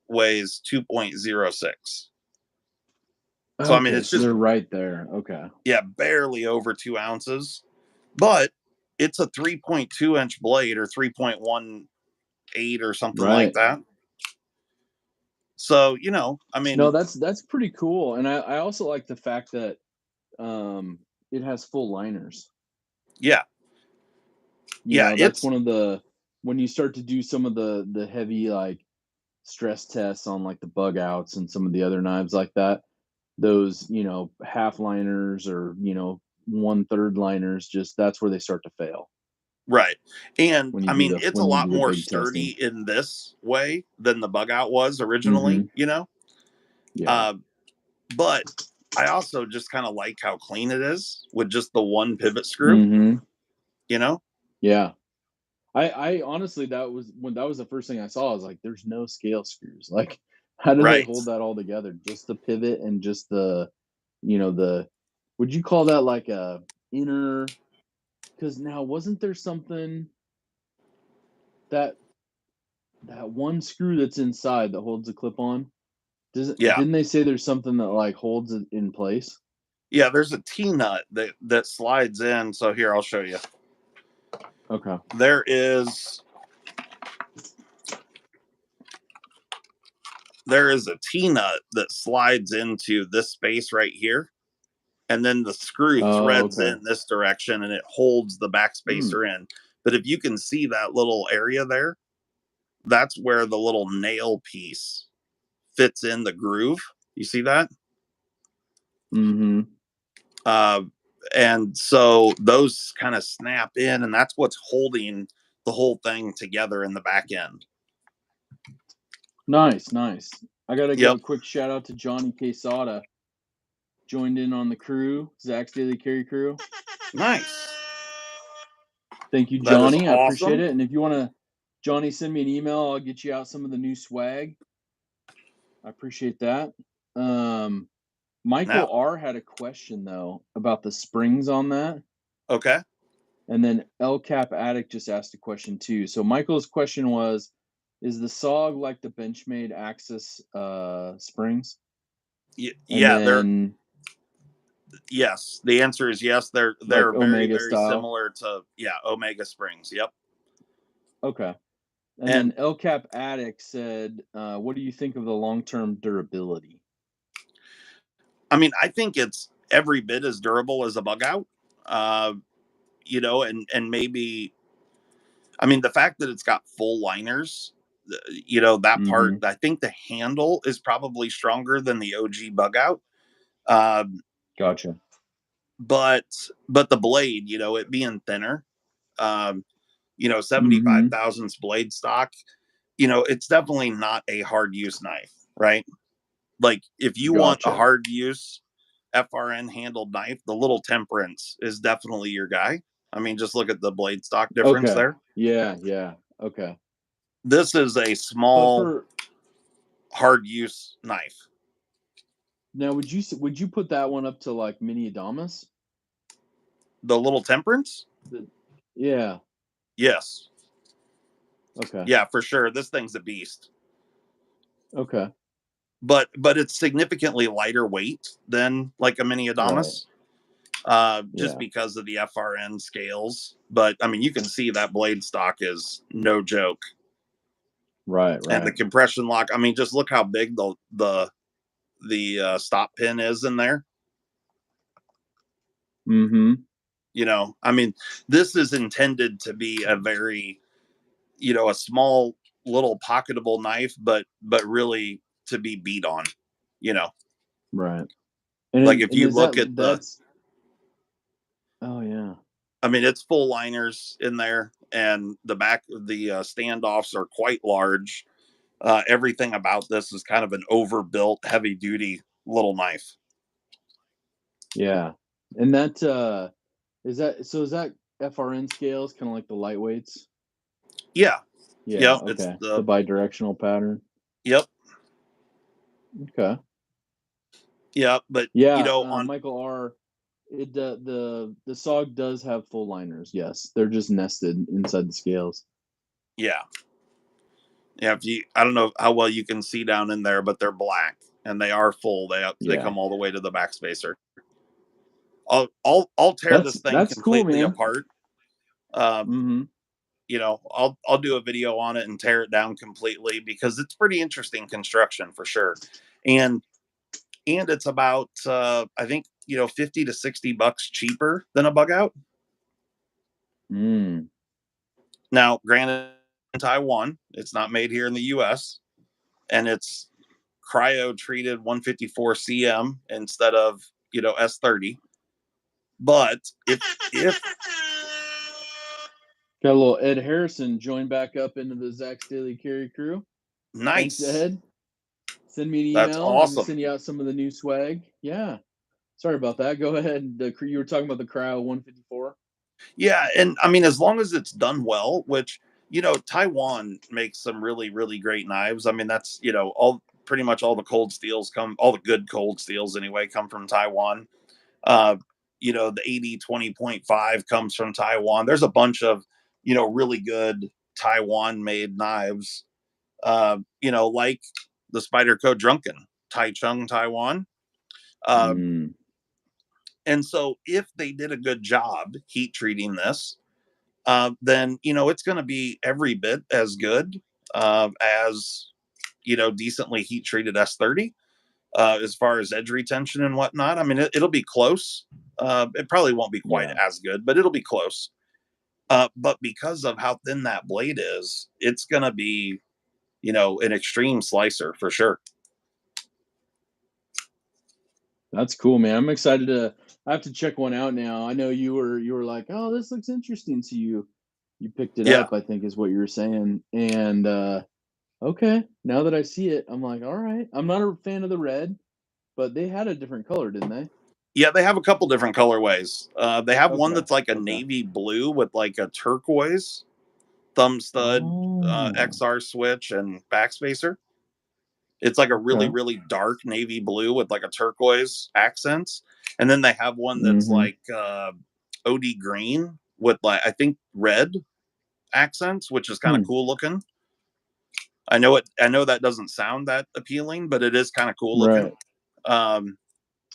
weighs 2.06. So, I mean, it's So just, they're right there. Okay. yeah, barely over 2 ounces, but it's a 3.2 inch blade or 3.18 or something like Right. that. So, I No, mean, that's pretty cool. And I also like the fact that it has full liners. yeah, That's it's, one of the when you start to do some of the heavy like stress tests on like the bug outs and some of the other knives like that, those, half liners or, 1/3 liners, just that's where they start to fail right. And when you I do mean, the it's a when you lot do the more big testing. sturdy in this way than the bug out was originally, Yeah. But I also just kind of like how clean it is with just the one pivot screw, Mhm. you know? Yeah. I honestly, that was the first thing I saw. I was like, there's no scale screws. Like, how do they Right. hold that all together? Just the pivot and just the would you call that like a inner? Because now wasn't there something that one screw that's inside that holds the clip on? Yeah. Didn't they say there's something that like holds it in place? Yeah. There's a T nut that slides in. So here, I'll show you. Okay. There is a T nut that slides into this space right here. And then the screw Oh, threads okay. in this direction and it holds the Hmm. backspacer in. But if you can see that little area there, that's where the little nail piece fits in the groove. You see that? Mm-hmm. Uh, and so those kind of snap in, and that's what's holding the whole thing together in the back end. Nice, nice. I gotta give Yep. a quick shout out to Johnny Quesada. Joined in on the crew, Zach's Daily Carry crew. Nice. Thank you, That is Johnny. I appreciate awesome. it. And if you want to, Johnny, send me an email. I'll get you out some of the new swag. I appreciate that. Michael Now, R had a question though about the springs on that. okay. And then El Cap Addict just asked a question too. So Michael's question was, is the SOG like the Benchmade Axis springs? And Yeah, they're then yes. The answer is yes. They're like very Omega very style. similar to Omega Springs. Yep. Okay. And And then El Cap Addict said, what do you think of the long-term durability? I mean, I think it's every bit as durable as a bug out. Uh, and maybe, I mean, the fact that it's got full liners, that part, Mm-hmm. I think the handle is probably stronger than the OG bug out. Um, Gotcha. but the blade, it being thinner, um, Mm-hmm. 75 thousandths blade stock, it's definitely not a hard use knife, right? Like if you want a Gotcha. hard use FRN handled knife, the little Temperance is definitely your guy. I mean, just look at the blade stock difference Okay. there. Yeah, yeah. Okay. This is a But small for hard use knife. Now, would you put that one up to like mini Adamas? The little Temperance? Yeah. Yes. Okay. Yeah, for sure. This thing's a beast. Okay. But it's significantly lighter weight than like a mini Adamas. Just because of the FRN scales. But I mean, you can see that blade stock is no joke. Right. And the compression lock, I mean, just look how big the stop pin is in there. Mm-hmm. You know, I mean, this is intended to be a very, you know, a small little pocketable knife, but really to be beat on, you know. Right. And Like if you look at that's oh yeah. I mean, it's full liners in there, and the back of the standoffs are quite large. Everything about this is kind of an overbuilt, heavy duty little knife. Yeah. And that is that FRN scales kind of like the lightweights? Yeah. Yeah, Yep. It's okay. The bidirectional pattern. Yep. Okay. Yeah. But you Yeah, know, on Michael R. The SOG does have full liners. Yes, they're just nested inside the scales. yeah. Yeah, I don't know how well you can see down in there, but they're black and they are full. They come all the way to the backspacer. I'll tear this thing That's cool, completely man. apart. Mm-hmm. You know, I'll do a video on it and tear it down completely because it's pretty interesting construction for sure. And it's about I think, you know, 50 to 60 bucks cheaper than a bug out. Mm. Now, granted, in Taiwan, it's not made here in the US, and it's cryo treated 154 cm instead of, you know, S30. But if Got a little Ed Harrison join back up into the Zach's Daily Carry crew. nice, Thanks, Ed. Send me an that's email. I'm gonna awesome. send you out some of the new swag. Yeah. Sorry about that. Go ahead. You were talking about the Cryo 154. Yeah, and I mean, as long as it's done well, which, you know, Taiwan makes some really, really great knives. I mean, that's, you know, pretty much all the cold steels all the good cold steels anyway, come from Taiwan. Uh, you know, the 80-20.5 comes from Taiwan. There's a bunch of, you know, really good Taiwan made knives, you know, like the Spyderco Drunken, Taichung, Taiwan. And so if they did a good job heat treating this, then, you know, it's going to be every bit as good as, you know, decently heat treated S30 as far as edge retention and whatnot. I mean, it'll be close. It probably won't be quite as good, but it'll be close. But because of how thin that blade is, it's going to be, you know, an extreme slicer for sure. That's cool, man. I'm excited to. I have to check one out now. I know you were like, oh, this looks interesting to you. You picked it Yeah. up, I think is what you were saying. And okay, now that I see it, I'm like, all right. I'm not a fan of the red, but they had a different color, didn't they? Yeah, they have a couple different colorways. They have one that's like a Okay. navy blue with like a turquoise thumb stud, Oh. XR switch, and backspacer. It's like a really, Okay. really dark navy blue with like a turquoise accents. And then they have one that's Mhm. like OD green with like, I think, red accents, which is kind of cool looking. I know that doesn't sound that appealing, but it is kind of cool looking. Right.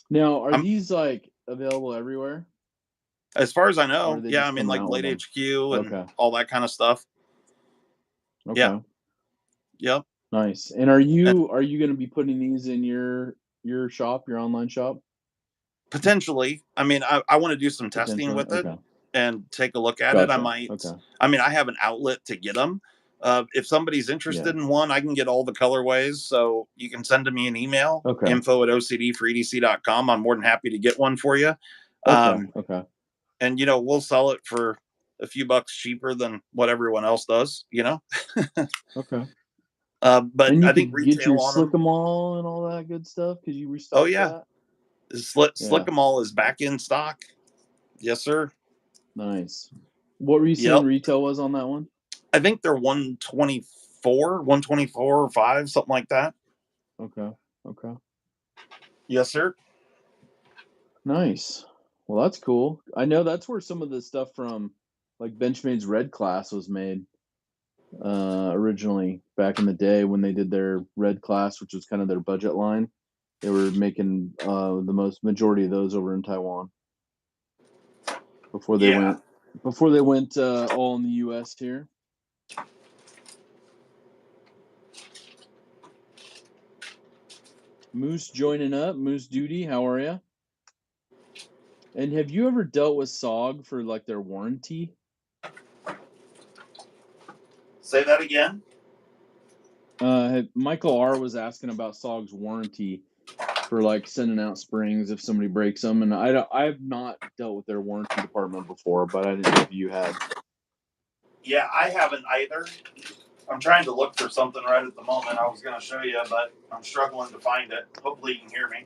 Now, are these like available everywhere? As far as I Or know, do they yeah, I just mean, come like out with Blade them? HQ and Okay. all that kind of stuff. Yeah. Okay. Yep. Nice. And are you going to be putting these in your shop, your online shop? Potentially. I mean, I want to do some testing Potentially. with it Okay. and take a look at it. I Gotcha. might, Okay. I mean, I have an outlet to get them. If somebody's interested in one, I can get all the colorways. So you can send me an email, Okay. info@OCD-4-EDC.com. I'm more than happy to get one for you. Okay. And, you know, we'll sell it for a few bucks cheaper than what everyone else does, you know? Okay. But And you I think could get retail your on Slick them. 'em all and all that good stuff because you Oh, restocked yeah. that. Slick 'em all is back in stock. Yes, sir. Nice. What were you saying retail was on that one? I think they're 124 or 5, something like that. Okay. Okay. Yes, sir. Nice. Well, that's cool. I know that's where some of the stuff from like Benchmade's Red Class was made originally back in the day when they did their Red Class, which was kind of their budget line. They were making the majority of those over in Taiwan before they went all in the U.S. here. Moose joining up. Moose Duty, how are you? And have you ever dealt with SOG for like their warranty? Say that again. Michael R was asking about SOG's warranty for like sending out springs if somebody breaks them, and I've not dealt with their warranty department before, but I didn't know if you had. Yeah, I haven't either. I'm trying to look for something right at the moment. I was going to show you, but I'm struggling to find it. Hopefully, you can hear me.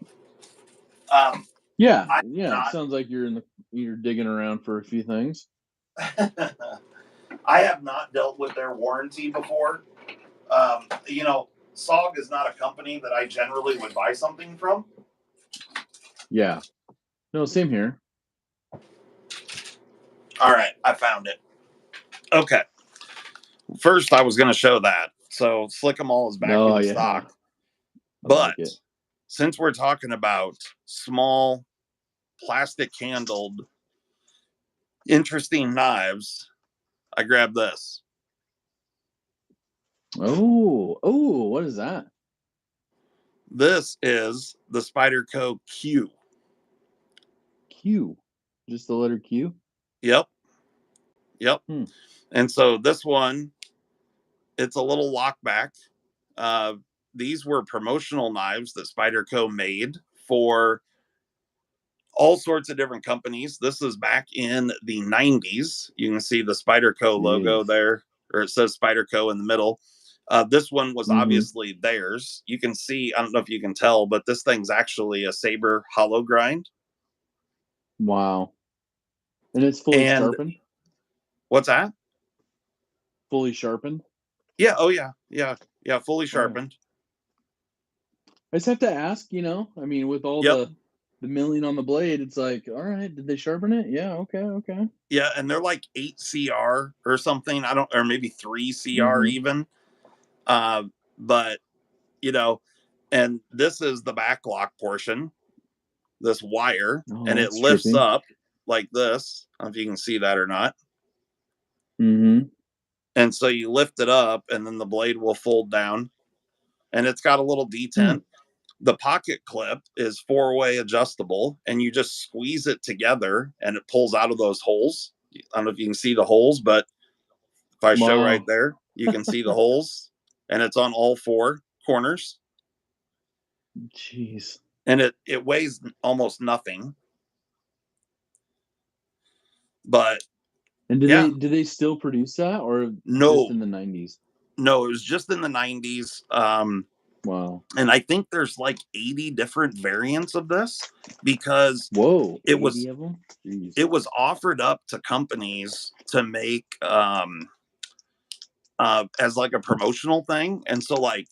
Yeah. It sounds like you're digging around for a few things. I have not dealt with their warranty before. SOG is not a company that I generally would buy something from. Yeah. No, same here. All right, I found it. Okay. First, I was going to show that. So, Slick 'em All is back in stock. But since we're talking about small, plastic-handled, interesting knives, I grabbed this. Oh, what is that? This is the Spyderco Q. Q. Just the letter Q? Yep. And so this one, it's a little lockback. These were promotional knives that Spyderco made for all sorts of different companies. This is back in the 90s. You can see the Spyderco logo there, or it says Spyderco in the middle. This one was obviously theirs. You can see, I don't know if you can tell, but this thing's actually a Saber hollow grind. Wow. And it's fully sharpened? What's that? Fully sharpened? Yeah. Oh, yeah. Yeah. Fully sharpened. I just have to ask, I mean, with all the milling on the blade, it's like, all right, did they sharpen it? Yeah. Okay. Yeah. And they're like 8 CR or something. Or maybe 3 CR even. But, and this is the back lock portion, this wire, and it lifts up like this. I don't know if you can see that or not. And so you lift it up, and then the blade will fold down, and it's got a little detent. The pocket clip is 4-way adjustable, and you just squeeze it together, and it pulls out of those holes. I don't know if you can see the holes, but if I show right there, you can see the holes, and it's on all 4 corners. Jeez. And it weighs almost nothing. But and do they still produce that, or no, just in the 90s? No, it was just in the 90s. Wow. And I think there's like 80 different variants of this because it was offered up to companies to make as like a promotional thing. And so like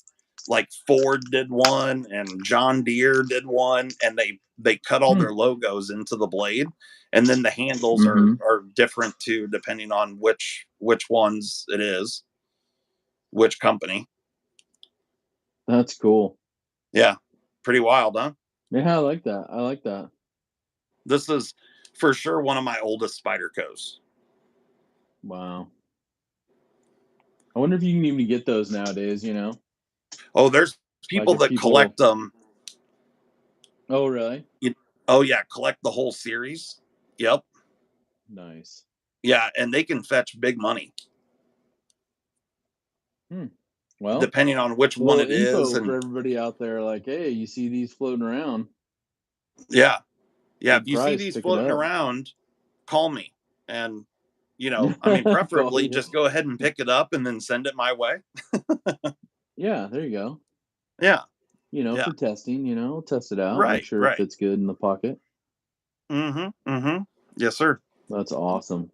Ford did one and John Deere did one, and they cut all their logos into the blade, and then the handles are different too, depending on which ones it is, which company. That's cool. Yeah. Pretty wild, huh? Yeah, I like that. This is for sure one of my oldest Spydercos. Wow. I wonder if you can even get those nowadays, Oh, there's people that collect them. Oh, really? Oh, yeah. Collect the whole series. Yep. Nice. Yeah. And they can fetch big money. Well, depending on which one it is. And for everybody out there, like, hey, you see these floating around. Yeah. If you see these floating around, call me. And, preferably just go ahead and pick it up and then send it my way. Yeah, there you go. Yeah. For testing, test it out. Right. Make sure it fits good in the pocket. Yes, sir. That's awesome.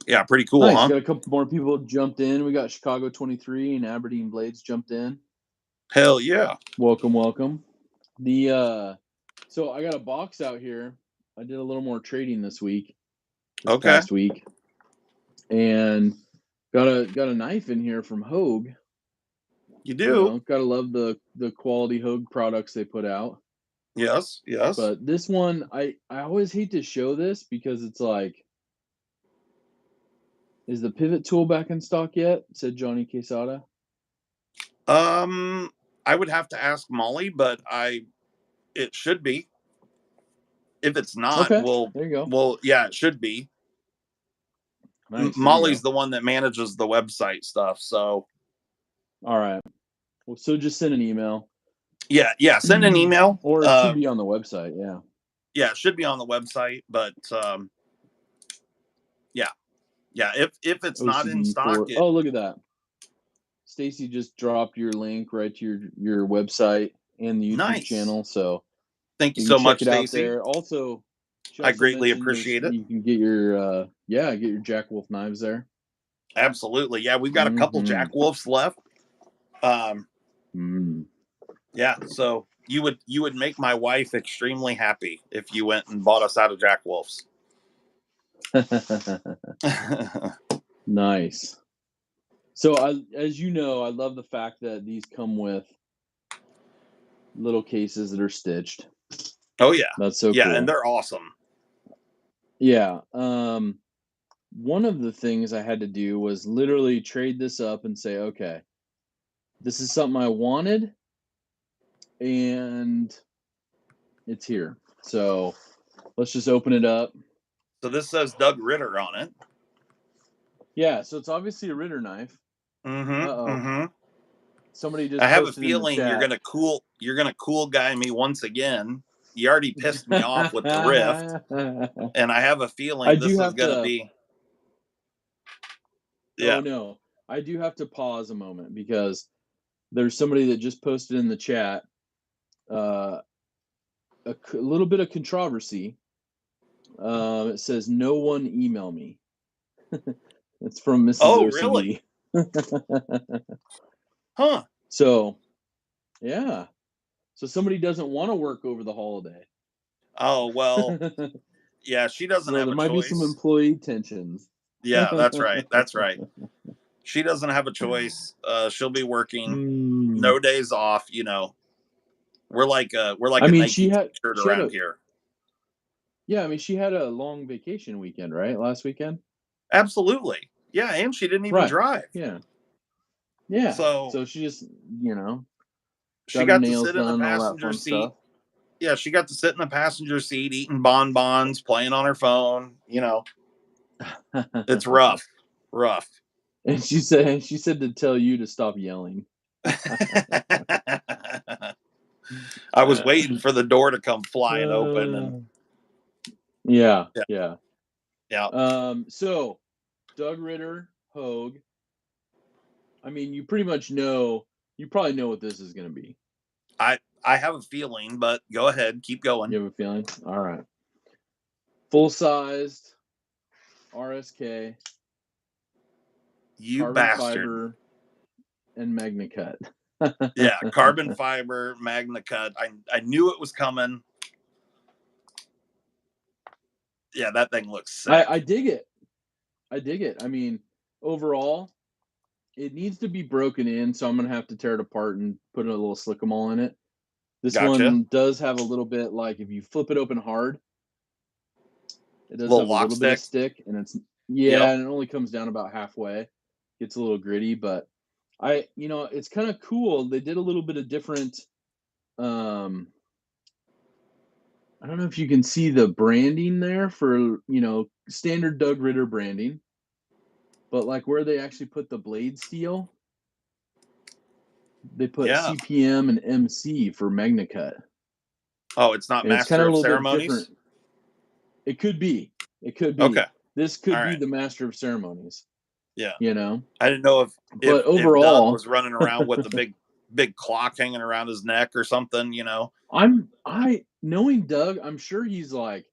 Yeah, pretty cool, nice. Huh? Got a couple more people jumped in. We got Chicago 23 and Aberdeen Blades jumped in. Hell yeah. Welcome. So I got a box out here. I did a little more trading this Okay. past week, and got a knife in here from Hogue. You do? Gotta love the quality Hogue products they put out. Yes. But this one, I always hate to show this because it's like, is the pivot tool back in stock yet? Said Johnny Quesada. I would have to ask Molly, but it should be. If it's not, Okay, there you go. Well, yeah, it should be. Nice. Molly's the one that manages the website stuff, so. All right. Well, so just send an email. Yeah. Send an email, or it should be on the website. Yeah. Yeah, it should be on the website, but yeah. If it's not in stock, oh, look at that. Stacy just dropped your link right to your website and the YouTube channel. So thank you so much, Stacy. Also, I greatly appreciate it. You can get your get your Jack Wolf knives there. Absolutely. Yeah, we've got a couple Jack Wolves left. Yeah, so you would make my wife extremely happy if you went and bought us out of Jack Wolf's. Nice. So as you know, I love the fact that these come with little cases that are stitched. Oh yeah. That's so cool. Yeah, and they're awesome. Yeah. One of the things I had to do was literally trade this up and say, okay, this is something I wanted and it's here. So let's just open it up. So this says Doug Ritter on it. Yeah, so it's obviously a Ritter knife. Somebody just. I have a feeling you're gonna cool guy me once again. You already pissed me off with the Rift, and I have a feeling this is gonna be. Yeah. Oh no, I do have to pause a moment because there's somebody that just posted in the chat a little bit of controversy. It says, "No one email me." It's from Mrs. OCD. Really? Huh. So, yeah. So somebody doesn't want to work over the holiday. Oh, well. Yeah, she doesn't have a choice. There might be some employee tensions. Yeah, that's right. That's right. She doesn't have a choice. She'll be working no days off, you know. We're like a Nike shirt around here. Yeah, I mean, she had a long vacation weekend, right? Last weekend? Absolutely. Yeah, and she didn't even drive. Yeah. Yeah. So she just, she got to sit in the passenger seat. Yeah, she got to sit in the passenger seat eating bonbons, playing on her phone, It's rough. And she said to tell you to stop yelling. I was waiting for the door to come flying open and Yeah. So Doug Ritter, Hogue. I mean, you pretty much know. You probably know what this is going to be. I have a feeling, but go ahead, keep going. You have a feeling? All right. Full-sized RSK. You carbon bastard. Fiber and Magna Cut. Yeah, carbon fiber, Magna Cut. I knew it was coming. Yeah, that thing looks sick. I dig it. I mean, overall, it needs to be broken in, so I'm going to have to tear it apart and put a little slick-a-mole in it. This one does have a little bit, like, if you flip it open hard, it does have a little bit of stick, and it's, and it only comes down about halfway. Gets a little gritty, but it's kind of cool. They did a little bit of different, I don't know if you can see the branding there for, standard Doug Ritter branding, but like where they actually put the blade steel, they put CPM and MC for Magna Cut. Oh, it's not Master of Ceremonies? It could be. Okay. This could be the Master of Ceremonies. Yeah. I didn't know if overall Doug was running around with a big clock hanging around his neck or something, Knowing Doug, I'm sure he's like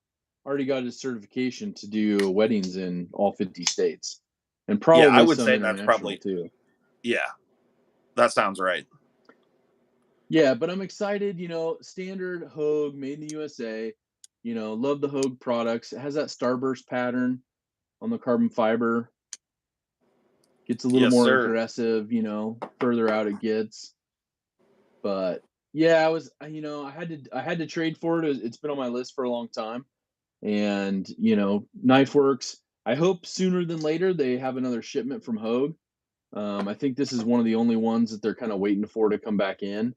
already got his certification to do weddings in all 50 states. And probably I would say that's probably too. Yeah. That sounds right. Yeah, but I'm excited, standard Hogue, made in the USA. Love the Hogue products. It has that starburst pattern on the carbon fiber. Gets a little Yes, more sir. aggressive, further out it gets. But yeah, I had to trade for it. It's been on my list for a long time. And, Knife Works, I hope sooner than later they have another shipment from Hogue. I think this is one of the only ones that they're kind of waiting for to come back in.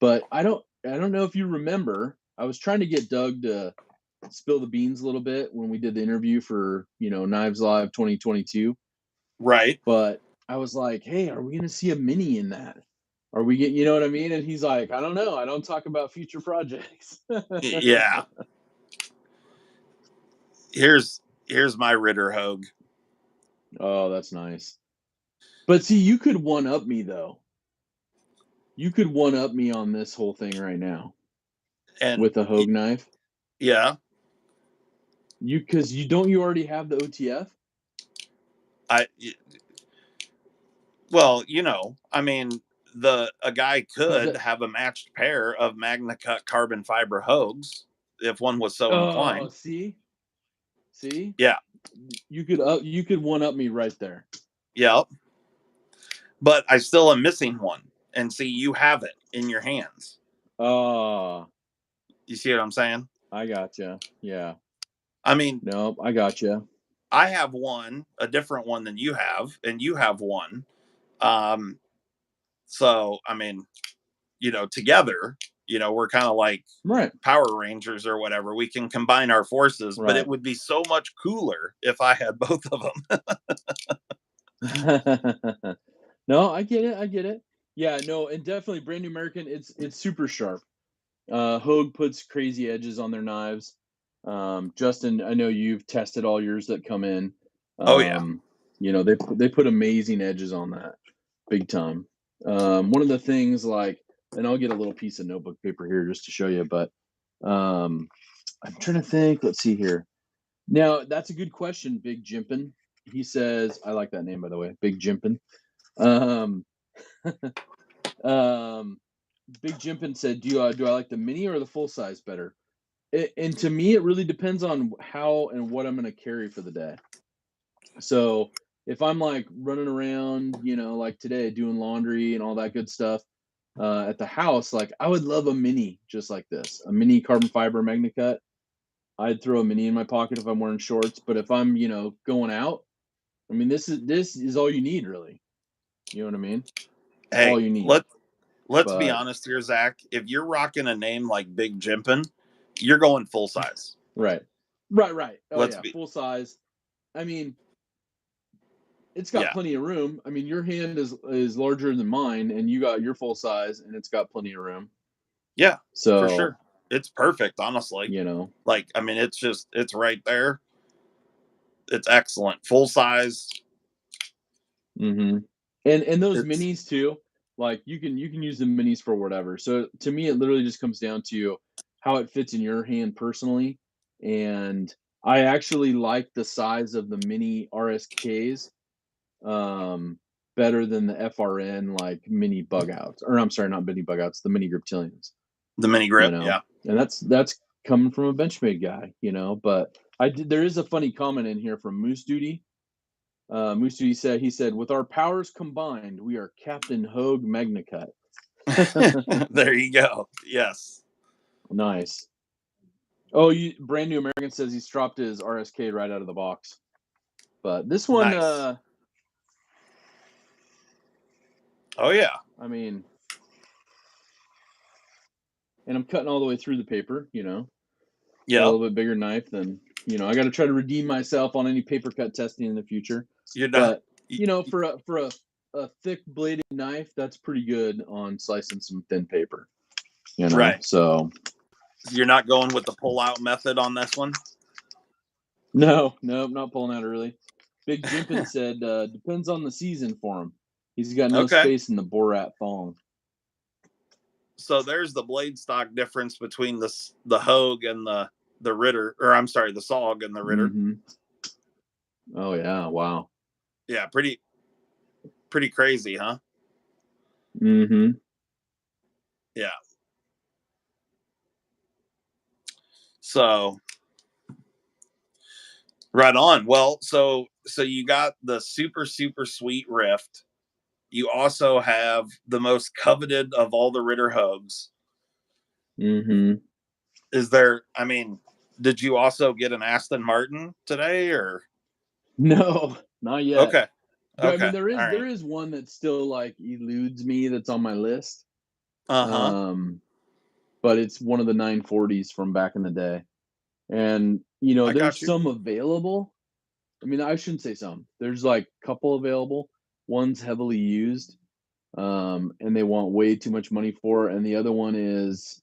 But I don't know if you remember, I was trying to get Doug to spill the beans a little bit when we did the interview for, Knives Live 2022. Right. But I was like, "Hey, are we going to see a mini in that? Are we get, you know what I mean?" And he's like, "I don't know. I don't talk about future projects." Yeah. Here's my Ritter Hogue. Oh, that's nice. But see, you could one up me though. You could one up me on this whole thing right now And with a Hogue knife. yeah, Because you already have the OTF? I well, I mean, a guy could That, have a matched pair of Magna Cut carbon fiber Hogues if one was so oh, inclined. see, Yeah. you could one up me right there. Yeah. But I still am missing one. And see, you have it in your hands. Oh, You see what I'm saying? I gotcha. Yeah. I mean, Nope, I gotcha. I have one, a different one than you have, and you have one. So I mean, together, we're kind of like Right. Power Rangers or whatever. We can combine our forces, but it Right. would be so much cooler if I had both of them. No, I get it. I get it. Yeah, no, and definitely Brand New American, it's super sharp. Hogue puts crazy edges on their knives. Justin, I know you've tested all yours that come in. Oh yeah. They put amazing edges on that, big time. One of the things and I'll get a little piece of notebook paper here just to show you, but I'm trying to think. Let's see here. Now that's a good question, Big Jimpin. He says, I like that name by the way, Big Jimpin. Um, um, Big Jimpin said, do I like the mini or the full size better? And to me, it really depends on how and what I'm going to carry for the day. So if I'm like running around, like today doing laundry and all that good stuff at the house, like I would love a mini just like this, a mini carbon fiber Magna Cut. I'd throw a mini in my pocket if I'm wearing shorts. But if I'm, going out, I mean, this is all you need, really. You know what I mean? It's all Hey, you need. let's be But honest here, Zach. If you're rocking a name like Big Jimpin, you're going full size. right, right. Oh Let's yeah, be full size. I mean, it's got yeah, plenty of room. I mean, your hand is larger than mine, and you got your full size, and it's got plenty of room. yeah, for So, sure. It's perfect, honestly. you know, Like, I mean, it's right there. It's excellent, full size. hmm and those It's minis too. Like you can use the minis for whatever. So to me, it literally just comes down to how it fits in your hand personally. And I actually like the size of the mini RSKs better than the FRN like mini bug outs. Or I'm sorry, not mini bug outs, the mini Griptilians. the mini You grip. know, Yeah. and that's coming from a Benchmade guy. But there is a funny comment in here from Moose Duty. Moose Duty said, with our powers combined, we are Captain Hogue Magna Cut. There you go. Yes. Nice. Oh, Brand New American says he's dropped his RSK right out of the box. But this one, Nice. Oh yeah. I mean, and I'm cutting all the way through the paper. Got a Yep. little bit bigger knife than I got to try to redeem myself on any paper cut testing in the future. You're not. But for a thick bladed knife, that's pretty good on slicing some thin paper. Right. So You're not going with the pull-out method on this one. no, not pulling out early. Big Jimpin said depends on the season for him. He's got no Okay. space in the Borat thong. So there's the blade stock difference between the Hogue and the Ritter, or I'm sorry, the SOG and the Ritter. Mm-hmm. Oh yeah, wow. Yeah, pretty crazy, huh? Mm-hmm. Yeah. So right on. Well, so you got the super sweet Rift. You also have the most coveted of all the Ritter Hogues. Mm-hmm. Is there? I mean, did you also get an Aston Martin today, or No, not yet. okay? I mean, Okay. there All right. is one that still like eludes me that's on my list. Uh-huh. But it's one of the 940s from back in the day. And you know, I got there's you. some available. I mean, I shouldn't say some. There's like a couple available. One's heavily used, and they want way too much money for, and the other one is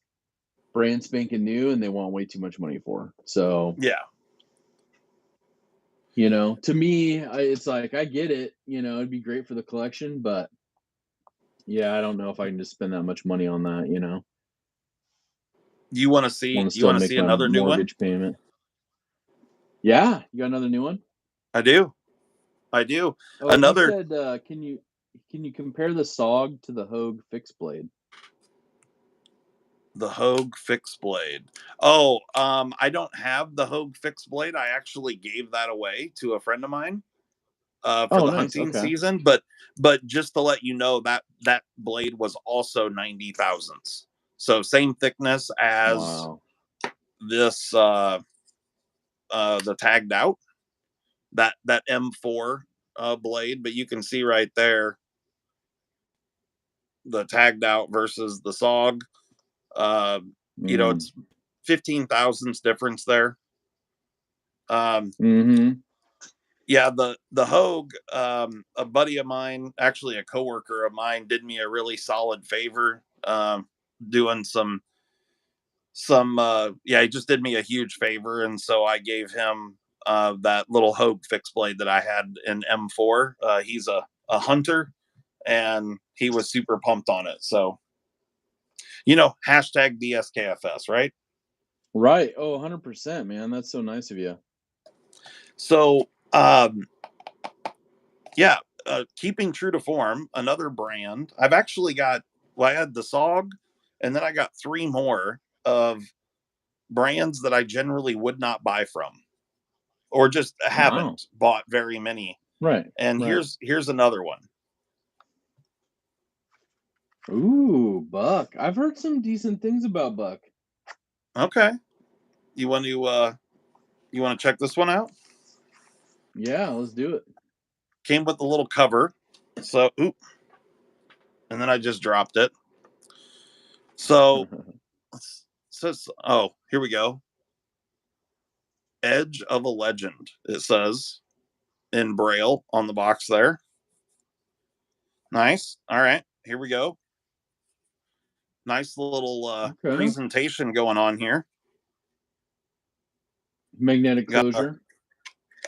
brand spanking new, and they want way too much money for. So, Yeah. you know, to me, it's like I get it. You know, it'd be great for the collection, but yeah, I don't know if I can just spend that much money on that. You know, You want to want see? to You still want to make see my another new one? mortgage payment. Yeah, you got another new one? I do. I do. Oh, you Another said can you compare the SOG to the Hogue fixed blade? the Hogue fixed blade. Oh, I don't have the Hogue fixed blade. I actually gave that away to a friend of mine for Oh, the nice. hunting Okay. season. But just to let you know, that blade was also 90 thousandths. So same thickness as Wow. this the tagged out that M4 blade, but you can see right there the tagged out versus the SOG. Uh, Mm. it's 15 thousandths difference there. Mm-hmm. Yeah, the Hogue, a buddy of mine, actually a coworker of mine, did me a really solid favor, doing yeah, he just did me a huge favor, and so I gave him that little Hogue fixed blade that I had in M4. He's a hunter, and he was super pumped on it. So hashtag dskfs, right? Right. Oh, 100%, man. That's so nice of you. So yeah, keeping true to form, another brand. I've actually got, well, I had the SOG, and then I got three more of brands that I generally would not buy from, or just Wow. haven't bought very many. Right. And Right. here's another one. Ooh, Buck. I've heard some decent things about Buck. Okay, you want to check this one out? Yeah, let's do it. Came with a little cover, so and then I just dropped it. So says, oh, here we go. Edge of a Legend, it says in Braille on the box there. Nice. All right, here we go. Nice little Okay. presentation going on here. Magnetic Got closure.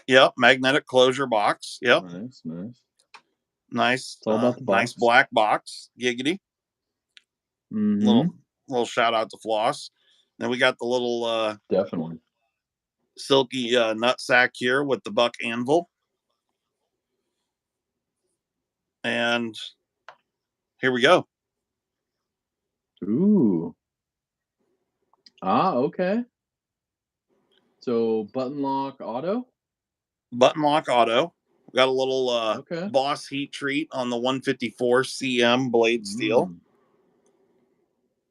yep, magnetic closure box. Yep. Nice, nice. Nice, It's all about the nice box. black box. Giggity. Mm-hmm. Little shout out to Floss. Then we got the little Definitely. silky nut sack here with the Buck anvil. And here we go. Ooh. Ah, okay. So button lock auto? Button lock auto. We got a little Okay. Boss heat treat on the 154 CM blade steel. Mm.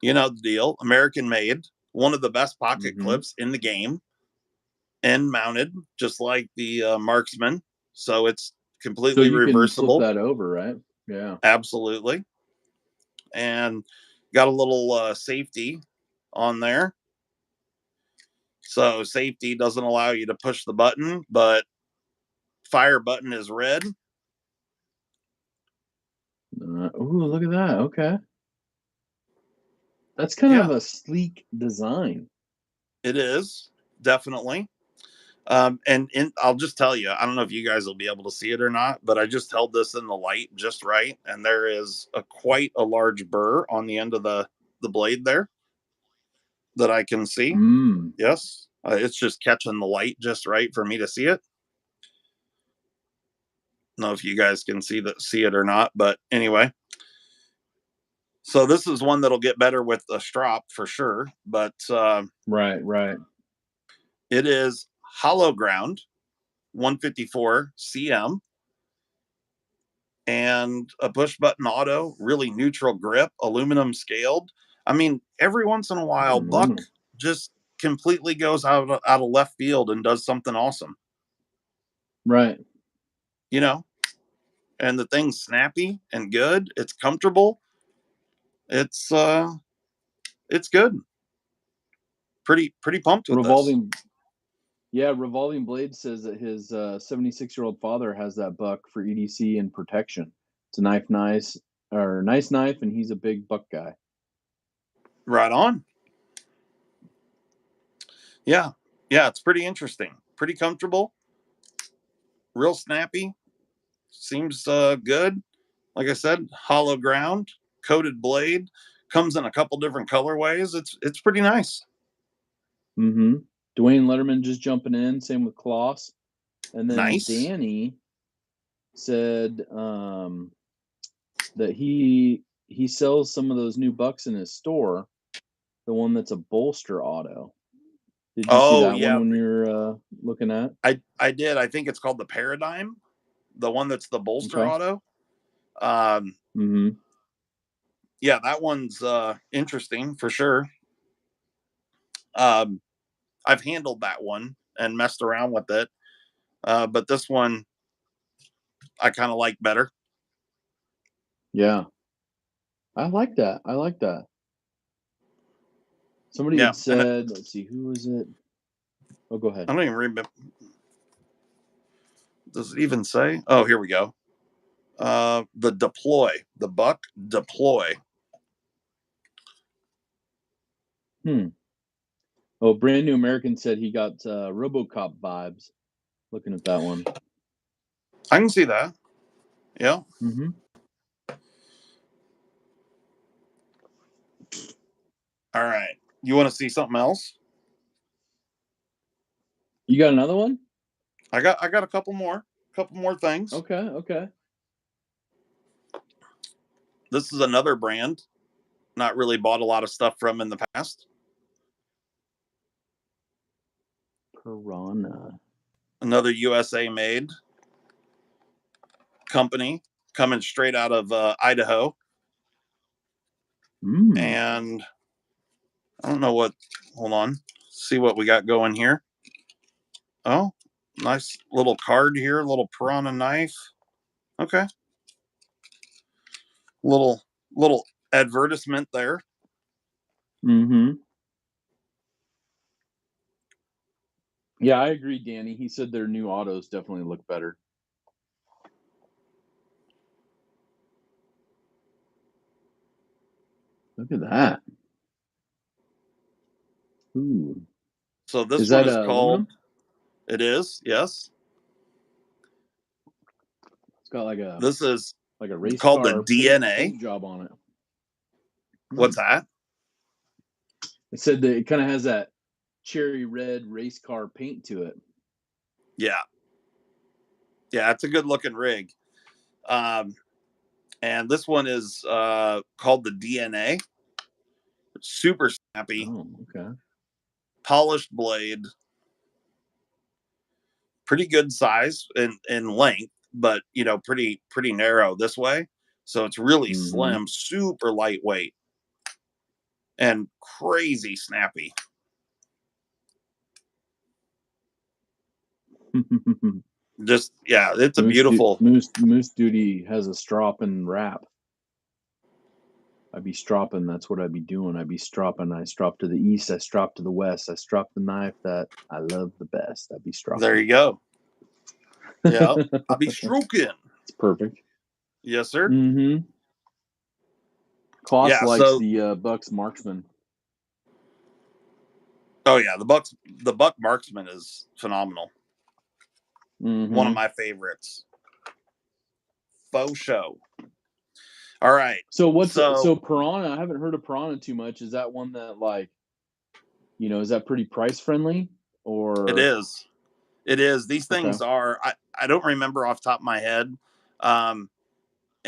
You know the deal. American made. One of the best pocket Mm-hmm. clips in the game. End mounted, just like the Marksman. So it's So completely you can flip reversible. that over, right? Yeah. Absolutely. And got a little safety on there. So safety doesn't allow you to push the button, but fire button is red. Ooh, look at that. Okay. That's kind of Yeah, a sleek design. it is definitely. I'll just tell you, I don't know if you guys will be able to see it or not, but I just held this in the light just right, and there is quite a large burr on the end of the blade there that I can see. Mm. Yes, it's just catching the light just right for me to see it. Know if you guys can see it or not, but anyway. So this is one that'll get better with a strop for sure. But right. It is hollow ground, 154 cm, and a push button auto, really neutral grip, aluminum scaled. I mean, every once in a while, Buck just completely goes out of left field and does something awesome. Right. You know, and the thing's snappy and good. It's comfortable. It's good. Pretty pumped with Revolving Blade says that his 76-year-old father has that buck for EDC and protection. It's a nice knife, and he's a big buck guy. Right on. Yeah, it's pretty interesting. Pretty comfortable. Real snappy. Seems good. Like I said, hollow ground, coated blade. Comes in a couple different colorways. It's pretty nice. Mm-hmm. Dwayne Letterman just jumping in. Same with Kloss. And then nice. Danny said that he sells some of those new bucks in his store. The one that's a bolster auto. Did you see that one when you're looking at? I did. I think it's called the Paradigm, the one that's the bolster auto. Mm-hmm. Yeah, that one's interesting for sure. I've handled that one and messed around with it, but this one I kind of like better. Yeah, I like that. Somebody had said, let's see, who was it? Oh, go ahead. I don't even remember. Does it even say? Oh, here we go. The Buck Deploy. Oh, Brand New American said he got RoboCop vibes looking at that one. I can see that. Yeah. Mm-hmm. All right. You want to see something else? You got another one? I got a couple more things. Okay. This is another brand. Not really bought a lot of stuff from in the past. Piranha. Another USA made company coming straight out of Idaho. And I don't know what, hold on, see what we got going here. Oh, nice little card here, little Piranha knife. Okay. Little advertisement there. Mm-hmm. Yeah, I agree, Danny. He said their new autos definitely look better. Look at that. Ooh. So this one is called, it is, yes. It's got like this is like a race called car the DNA paint job on it. What's that? It said that it kind of has that cherry red race car paint to it. Yeah, it's a good looking rig. And this one is called the DNA. Super snappy. Oh, okay. Polished blade. Pretty good size in length, but pretty narrow this way. So it's really slim, super lightweight, and crazy snappy. Just it's a beautiful. Moose Duty has a strop and wrap. I'd be stropping. That's what I'd be doing. I'd be stropping. I strop to the east. I strop to the west. I strop the knife that I love the best. I'd be stropping. There you go. Yeah, I'll be stroking. It's perfect. Yes, sir. Mm-hmm. Kloss likes the Bucks Marksman. Oh yeah, the Buck Marksman is phenomenal. One of my favorites. Faux show. All right. So so Piranha? I haven't heard of Piranha too much. Is that one that is that pretty price friendly? Or it is. These things are. I don't remember off the top of my head, and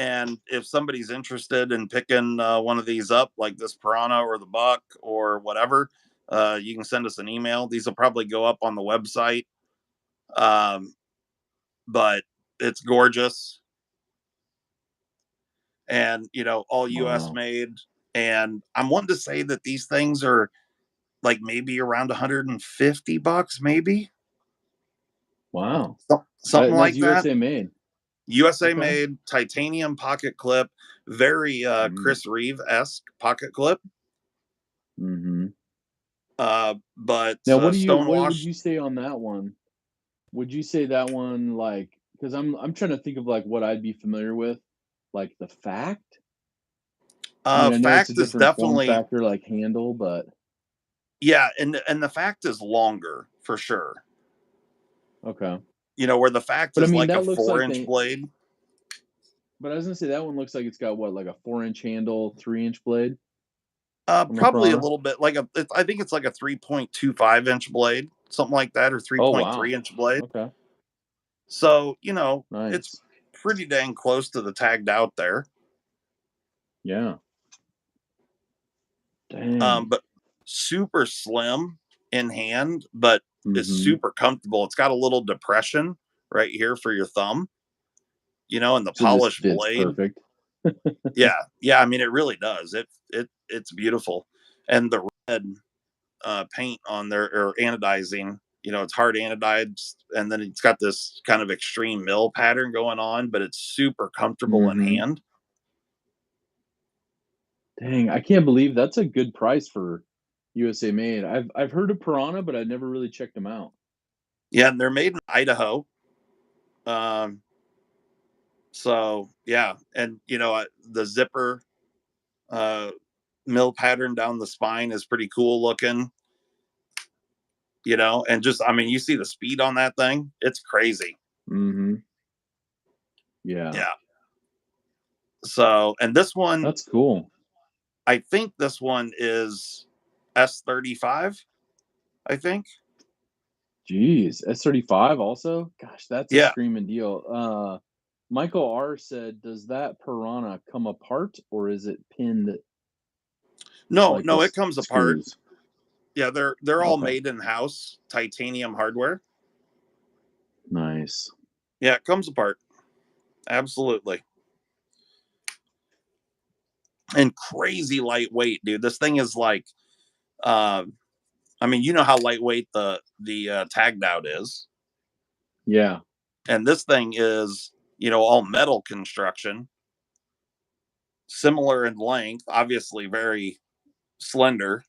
And if somebody's interested in picking one of these up, like this Piranha or the Buck or whatever, you can send us an email. These will probably go up on the website. But it's gorgeous. And, all US made. And I'm wanting to say that these things are like maybe around $150, maybe. Wow. Something like USA that. made. USA made, titanium pocket clip, very Chris Reeve-esque pocket clip. Mm-hmm. But now, what would you say on that one? Would you say that one, like, because I'm trying to think of like what I'd be familiar with, like the Fact. I know Fact it's a is different definitely form factor, like handle, but yeah, and the Fact is longer for sure. Okay. Where the Fact but is I mean, like that a looks 4-inch blade. But I was gonna say that one looks like it's got what, like a 4-inch handle, 3-inch blade. Probably a little bit like I think it's like a 3.25-inch blade, something like that, or 3.3-inch blade. Okay. So, Nice. it's pretty dang close to the tagged out there. Yeah. Dang. But super slim in hand, but it's super comfortable. It's got a little depression right here for your thumb, and the polished blade. Perfect. Yeah. I mean, it really does. It's beautiful. And the red paint on there, or anodizing, it's hard anodized, and then it's got this kind of extreme mill pattern going on, but it's super comfortable in hand. Dang, I can't believe that's a good price for USA made. I've heard of Piranha, but I never really checked them out. Yeah, and they're made in Idaho. So yeah, and the zipper mill pattern down the spine is pretty cool looking. And just, I mean, you see the speed on that thing, it's crazy. Yeah. So, and this one, that's cool. I think this one is S35, I think. Jeez, S35 also? Gosh, that's a screaming deal. Michael R said, does that Piranha come apart or is it pinned? No, it comes apart. Screws? Yeah, they're all made in-house, titanium hardware. Nice. Yeah, it comes apart. Absolutely. And crazy lightweight, dude. This thing is like, I mean, you know how lightweight the tagged out is. Yeah. And this thing is, all metal construction, similar in length, obviously very slender.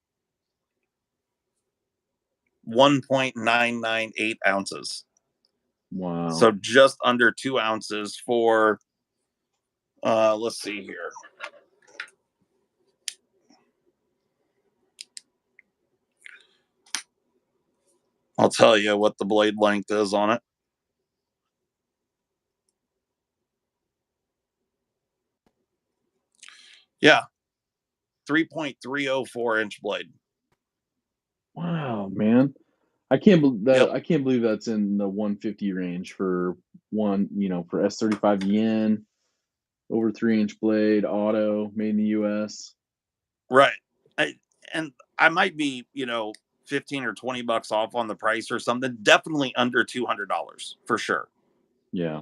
1.998 ounces. Wow. So just under 2 ounces for, let's see here. I'll tell you what the blade length is on it. Yeah. 3.304-inch blade. Wow, man. I can't believe that. I can't believe that's in the 150 range for one, for S35 yen, over 3-inch blade, auto, made in the US. Right. And I might be, 15 or 20 bucks off on the price or something. Definitely under $200 for sure. Yeah.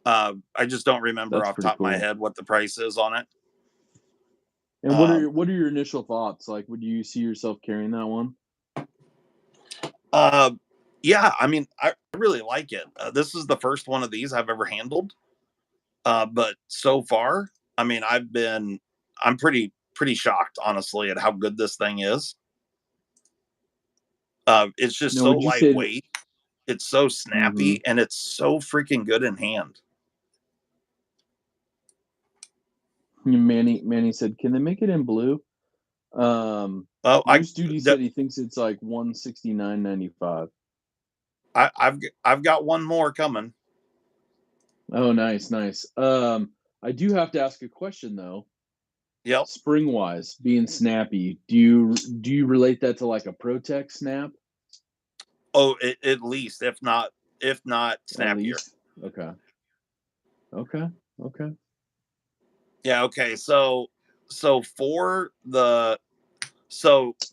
I just don't remember That's off the top of my head what the price is on it. And what are your initial thoughts? Like, would you see yourself carrying that one? Yeah, I mean, I really like it. This is the first one of these I've ever handled. But so far, I mean, I'm pretty shocked, honestly, at how good this thing is. It's just so lightweight. It's so snappy, and it's so freaking good in hand. Manny said, "Can they make it in blue?" Moose Duty said he thinks it's like $169.95. I've got one more coming. Oh, nice. I do have to ask a question though. Yep. Spring wise, being snappy, do you relate that to like a ProTech snap? Oh, at least, if not snappier. Okay. Yeah. Okay. So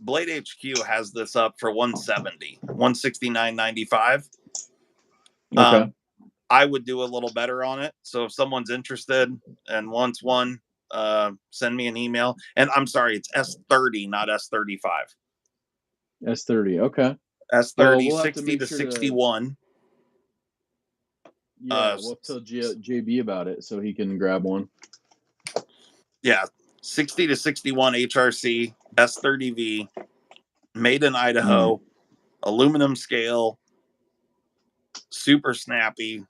Blade HQ has this up for 170, 169.95. Okay. I would do a little better on it. So if someone's interested and wants one, send me an email. And I'm sorry, it's S30, not S35. S30. Okay. Well, S30, we'll have to 60 make to sure to. 61. Yeah, we'll tell JB about it so he can grab one. Yeah, 60 to 61 HRC, S30V, made in Idaho, aluminum scale, super snappy.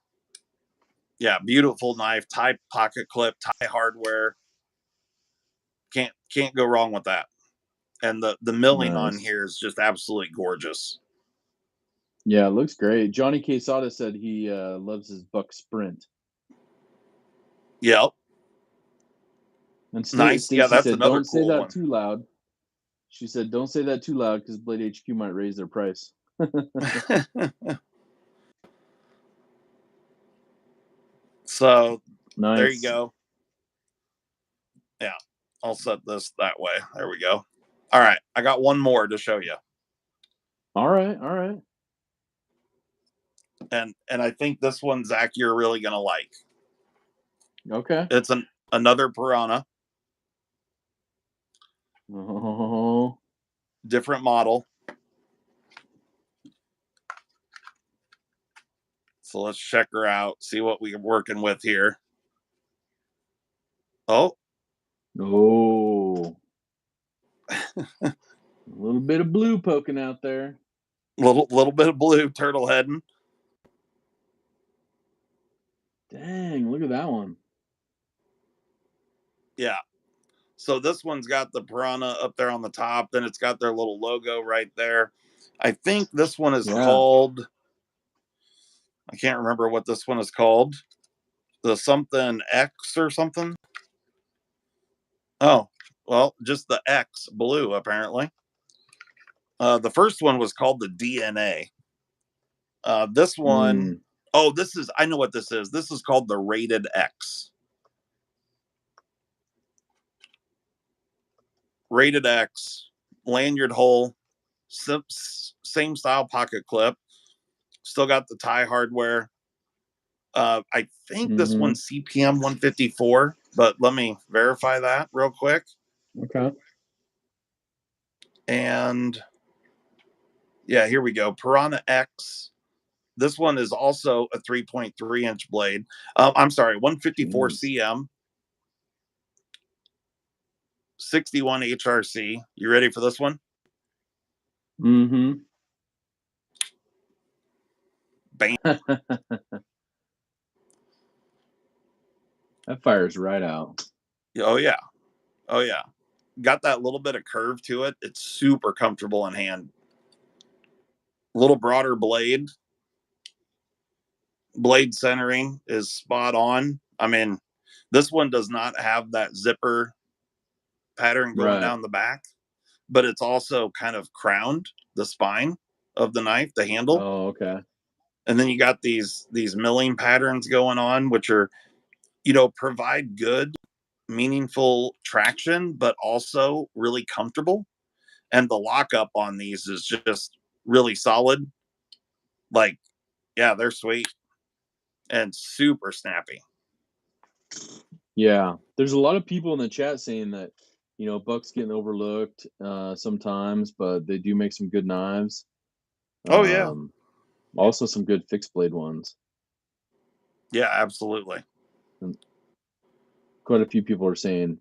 Yeah, beautiful knife, tie pocket clip, tie hardware. Can't go wrong with that. And the milling on here is just absolutely gorgeous. Yeah, it looks great. Johnny Quesada said he loves his Buck Sprint. Yep. And Nice. Stacy Yeah, that's said, another "Don't say cool that one. too loud." She said, "Don't say that too loud because Blade HQ might raise their price." So Nice. there you go. Yeah, I'll set this that way. There we go. All right, I got one more to show you. All right. And I think this one, Zach, you're really gonna like. Okay. It's another Piranha. Oh. Different model. So let's check her out, see what we're working with here. Oh. A little bit of blue poking out there. Little bit of blue turtle heading. Dang, look at that one. Yeah. So this one's got the Piranha up there on the top. Then it's got their little logo right there. I think this one is called, I can't remember what this one is called. The something X or something. Oh, well, just the X blue, apparently. The first one was called the DNA. This one, I know what this is. This is called the Rated X. Rated X, lanyard hole, same style pocket clip. Still got the tie hardware. I think this one's CPM 154, but let me verify that real quick. Okay. And yeah, here we go. Piranha X. This one is also a 3.3 inch blade. I'm sorry, 154 CM, 61 HRC. You ready for this one? Mm-hmm. Bam. That fires right out. Oh, yeah. Oh, yeah. Got that little bit of curve to it. It's super comfortable in hand. A little broader blade. Blade centering is spot on. I mean, this one does not have that zipper pattern going down the back, but it's also kind of crowned the spine of the knife, the handle. Oh, okay. And then you got these milling patterns going on, which are, provide good, meaningful traction, but also really comfortable. And the lockup on these is just really solid. Like, yeah, they're sweet and super snappy. Yeah, there's a lot of people in the chat saying that, Buck's getting overlooked sometimes, but they do make some good knives. Oh, yeah. Also some good fixed blade ones. Yeah, absolutely. And quite a few people are saying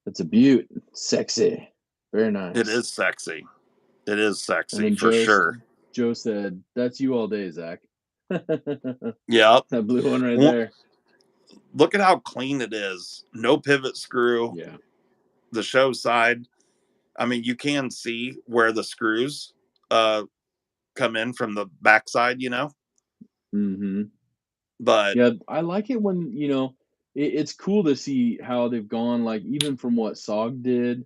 it's a beaut, sexy, very nice. It is sexy. It is sexy for sure. Joe said, "That's you all day, Zach." Yeah, that blue one right there. Look at how clean it is. No pivot screw. Yeah. The show side. I mean, you can see where the screws come in from the backside, Mm-hmm. But yeah, I like it when, it's cool to see how they've gone, like even from what SOG did and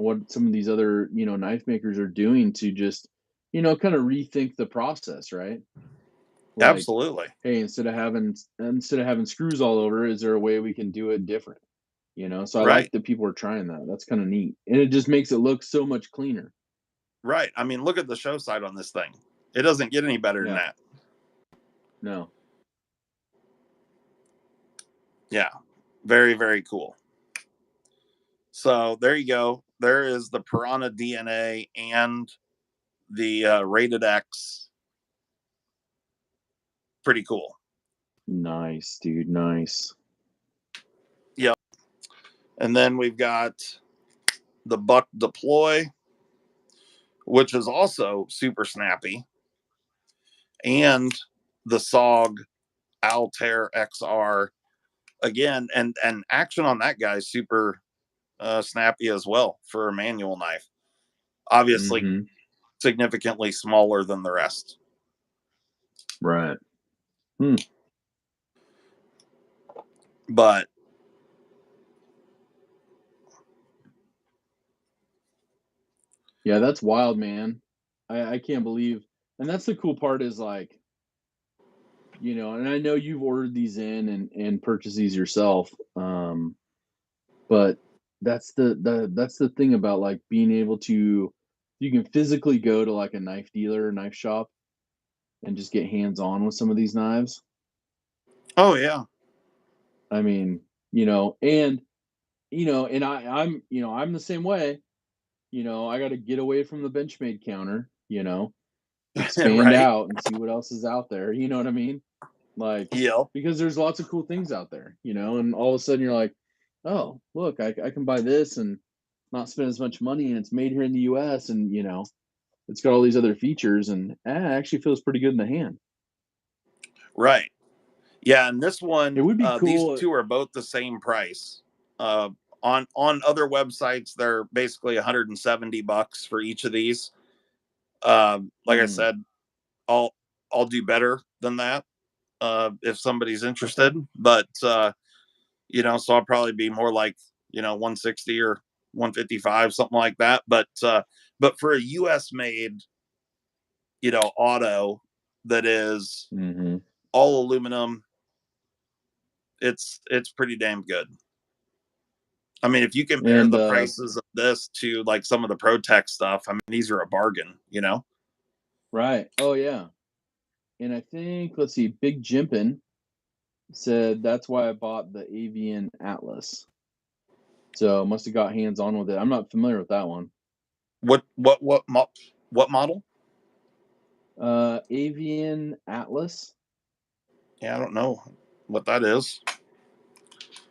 what some of these other, knife makers are doing to just, kind of rethink the process, right? Like, absolutely. hey, instead of having screws all over, is there a way we can do it different? You know, so I Right. like that people are trying that. That's kind of neat, and it just makes it look so much cleaner. Right. I mean, look at the show side on this thing. It doesn't get any better than Yeah. that. No. Yeah. Very, very cool. So there you go. There is the Piranha DNA and the Rated X. Pretty cool. Nice, dude. Nice. Yep. And then we've got the Buck Deploy, which is also super snappy, and the SOG Altair XR again, and action on that guy is super snappy as well for a manual knife. Obviously, significantly smaller than the rest. Right. But yeah, that's wild, man. I can't believe, and that's the cool part is like, you know, and I know you've ordered these in and purchased these yourself. But that's the thing about like being able to, you can physically go to like a knife dealer or knife shop and just get hands on with some of these knives. oh yeah, I mean, you know, and and I'm the same way. You know, I got to get away from the Benchmade counter, expand right. out and see what else is out there. You know what I mean? Like, Yep. because there's lots of cool things out there, and all of a sudden you're like, oh, look, I can buy this and not spend as much money, and it's made here in the US, and it's got all these other features, and it actually feels pretty good in the hand. Right. Yeah, and this It one, would be these cool. two are both the same price. On other websites, they're basically $170 for each of these. Like I said, I'll do better than that if somebody's interested. But so I'll probably be more like 160 or 155, something like that. But for a US made auto that is all aluminum, it's pretty damn good. I mean, if you compare And the prices of this to like some of the Pro Tech stuff, I mean, these are a bargain, right. Oh yeah. And I think, let's see, Big Jimpin said that's why I bought the Avian Atlas. So must have got hands on with it. I'm not familiar with that one. What model? Avian Atlas. Yeah, I don't know what that is.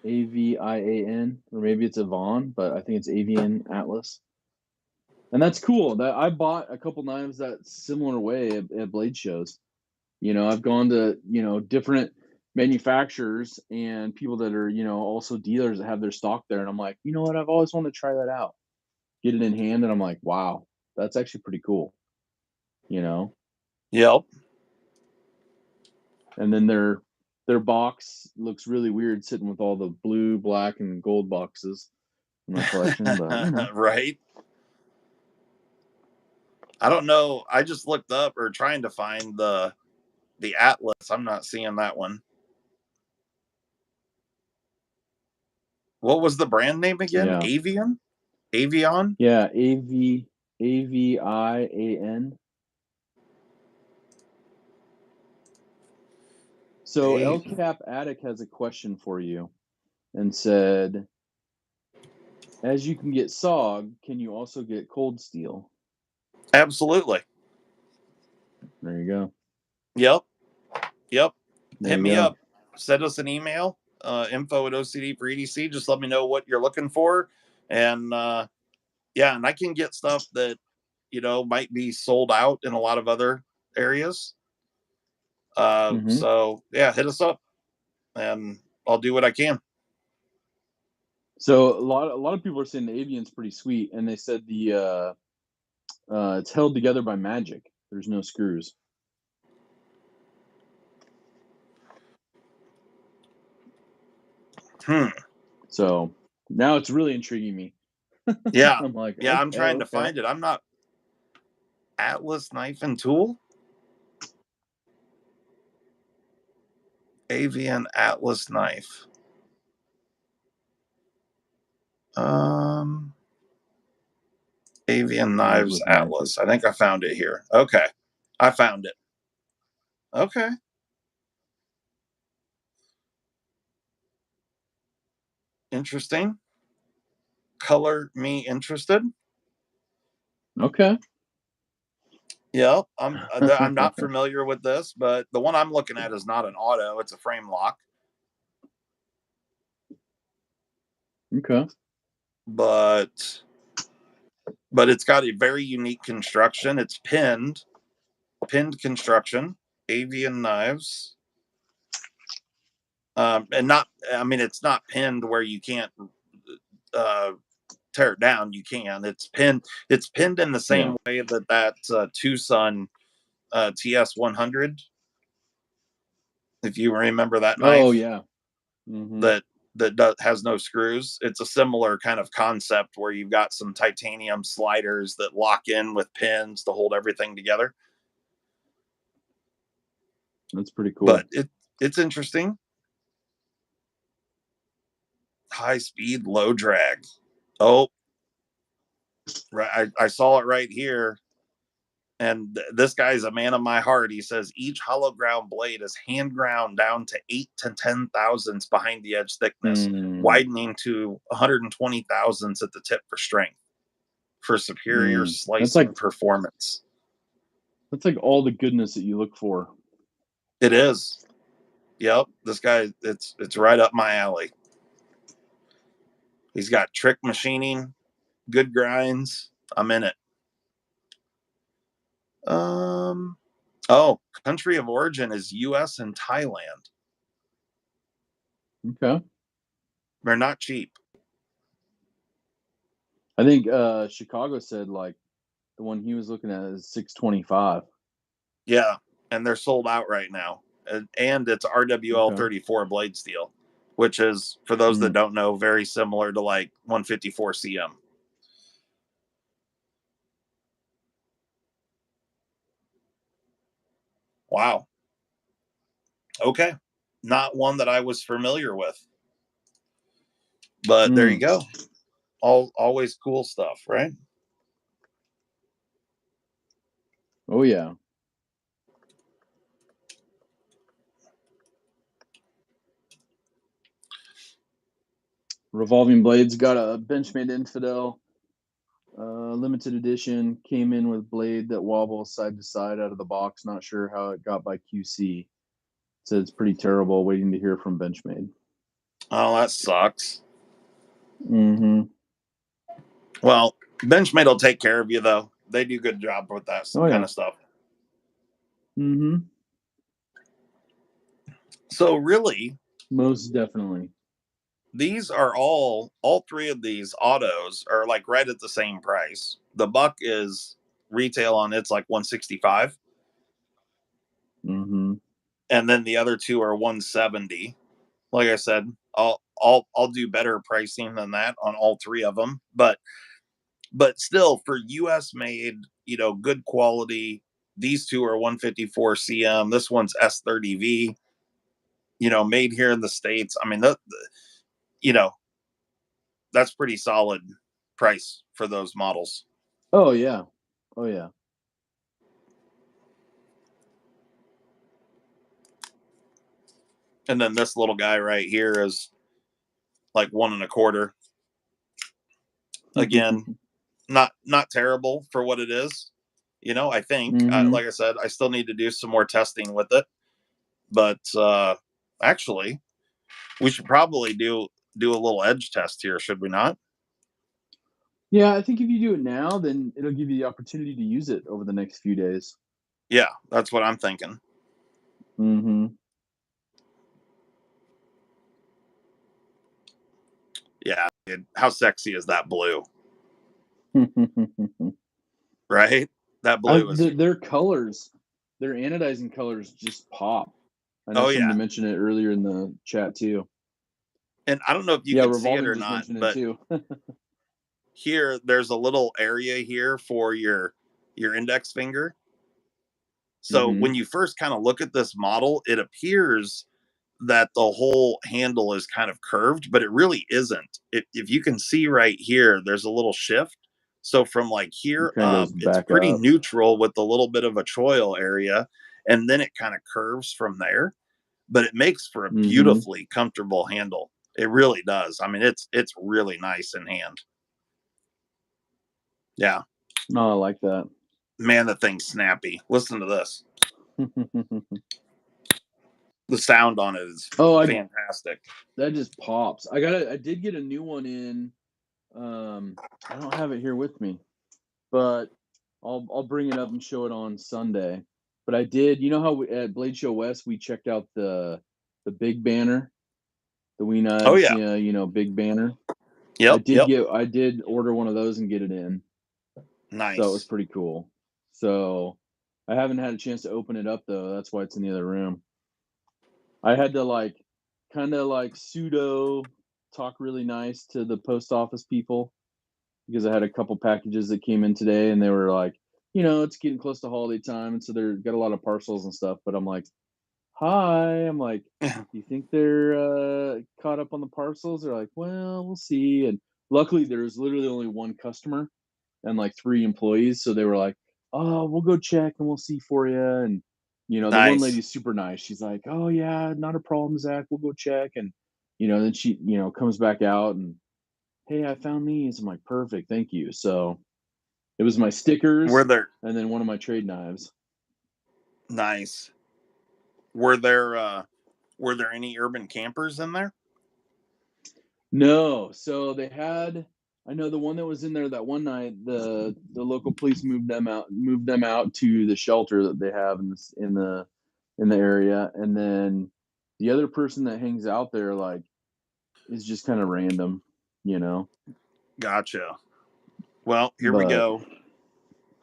Avian, or maybe it's Avon, but I think it's Avian Atlas. And that's cool. That I bought a couple knives that similar way at blade shows. I've gone to, different manufacturers and people that are, also dealers that have their stock there. And I'm like, you know what? I've always wanted to try that out. Get it in hand. And I'm like, wow, that's actually pretty cool. Yep. And then their box looks really weird sitting with all the blue, black, and gold boxes in my collection. But right. I don't know. I just looked up or trying to find the Atlas. I'm not seeing that one. What was the brand name again? yeah. Avian? Avion? Yeah, Avian. So LCap Attic has a question for you and said, as you can get SOG, can you also get cold steel? Absolutely. There you go. Yep. There Hit you me go. up. Send us an email, info at OCD-4-EDC. Just let me know what you're looking for. And and I can get stuff that, might be sold out in a lot of other areas. So yeah, hit us up and I'll do what I can. So a lot of people are saying the Avian's pretty sweet, and they said the it's held together by magic. There's no screws. So now it's really intriguing me. Yeah. I'm like, yeah, I'm trying to okay. find it. I'm not Atlas Knife and Tool. Avian Atlas Knife. Avian Knives Atlas. I think I found it here. Okay. I found it. Okay. Interesting. Color me interested. Okay. Yeah, I'm not familiar with this, but the one I'm looking at is not an auto, it's a frame lock. Okay. But it's got a very unique construction. It's pinned construction, Avian Knives. And not, I mean, it's not pinned where you can't tear it down. You can. It's pinned in the same way that Tucson TS100. If you remember that knife. Oh yeah. Mm-hmm. That has no screws. It's a similar kind of concept where you've got some titanium sliders that lock in with pins to hold everything together. That's pretty cool. But it's interesting. High speed, low drag. Oh, right. I saw it right here. And this guy's a man of my heart. He says each hollow ground blade is hand ground down to 8 to 10 thousandths behind the edge thickness, widening to 120 thousandths at the tip for strength, for superior slicing performance. That's like all the goodness that you look for. It is. Yep. This guy, it's right up my alley. He's got trick machining, good grinds. I'm in it. Oh, country of origin is US and Thailand. Okay. They're not cheap. I think Chicago said like the one he was looking at is $625. Yeah, and they're sold out right now. And it's RWL 34 blade steel, which is, for those that don't know, very similar to like 154 CM. Wow. Okay. Not one that I was familiar with. But there you go. Always cool stuff, right? Oh yeah. Revolving Blades got a Benchmade Infidel limited edition. Came in with blade that wobbles side to side out of the box. Not sure how it got by QC. Said it's pretty terrible. Waiting to hear from Benchmade. Oh, that sucks. Mm-hmm. Well, Benchmade will take care of you, though. They do a good job with that kind of stuff. Mm-hmm. So really, most definitely, these are all three of these autos are like right at the same price. The buck is retail on it's like 165. Mm-hmm. And then the other two are 170. Like I said, I'll do better pricing than that on all three of them. But still, for US made, good quality, these two are 154 CM. This one's S30V, made here in the States. I mean, that's pretty solid price for those models. Oh yeah. Oh yeah. And then this little guy right here is like 1.25. Again, not terrible for what it is. I think, like I said, I still need to do some more testing with it. But actually, we should probably do a little edge test here, should we not? Yeah, I think if you do it now, then it'll give you the opportunity to use it over the next few days. Yeah, that's what I'm thinking. Mm-hmm. Yeah, dude, how sexy is that blue? Right? That blue is... Their colors, their anodizing colors just pop. I know somebody mentioned it earlier in the chat too. And I don't know if you can see it or not, but here there's a little area here for your index finger. So when you first kind of look at this model, it appears that the whole handle is kind of curved, but it really isn't. If you can see right here, there's a little shift. So from like here up, it's pretty neutral with a little bit of a choil area, and then it kind of curves from there. But it makes for a beautifully comfortable handle. It really does. I mean, it's really nice in hand. Yeah. No, I like that. Man, the thing's snappy. Listen to this. The sound on it is fantastic. That just pops. I did get a new one in. I don't have it here with me, but I'll bring it up and show it on Sunday. But I did. You know how at Blade Show West we checked out the big banner, the Wee Knives. Oh yeah, big banner. Yep. I did order one of those and get it in. Nice. So it was pretty cool. So I haven't had a chance to open it up though. That's why it's in the other room. I had to kind of pseudo talk really nice to the post office people because I had a couple packages that came in today and they were like, it's getting close to holiday time. And so they've got a lot of parcels and stuff, but I'm like, hi, I'm like, do you think they're caught up on the parcels? They're like, well, we'll see. And luckily there's literally only one customer and 3 employees. So they were like, oh, we'll go check and we'll see for you. And, the one lady's super nice. She's like, oh yeah, not a problem, Zach. We'll go check. And, then she, comes back out and, hey, I found these. I'm like, perfect. Thank you. So it was my stickers and then one of my trade knives. Nice. Were there any urban campers in there? No. So they had, I know the one that was in there that one night, the local police moved them out to the shelter that they have in the area. And then the other person that hangs out there is just kind of random, Gotcha. Well, here we go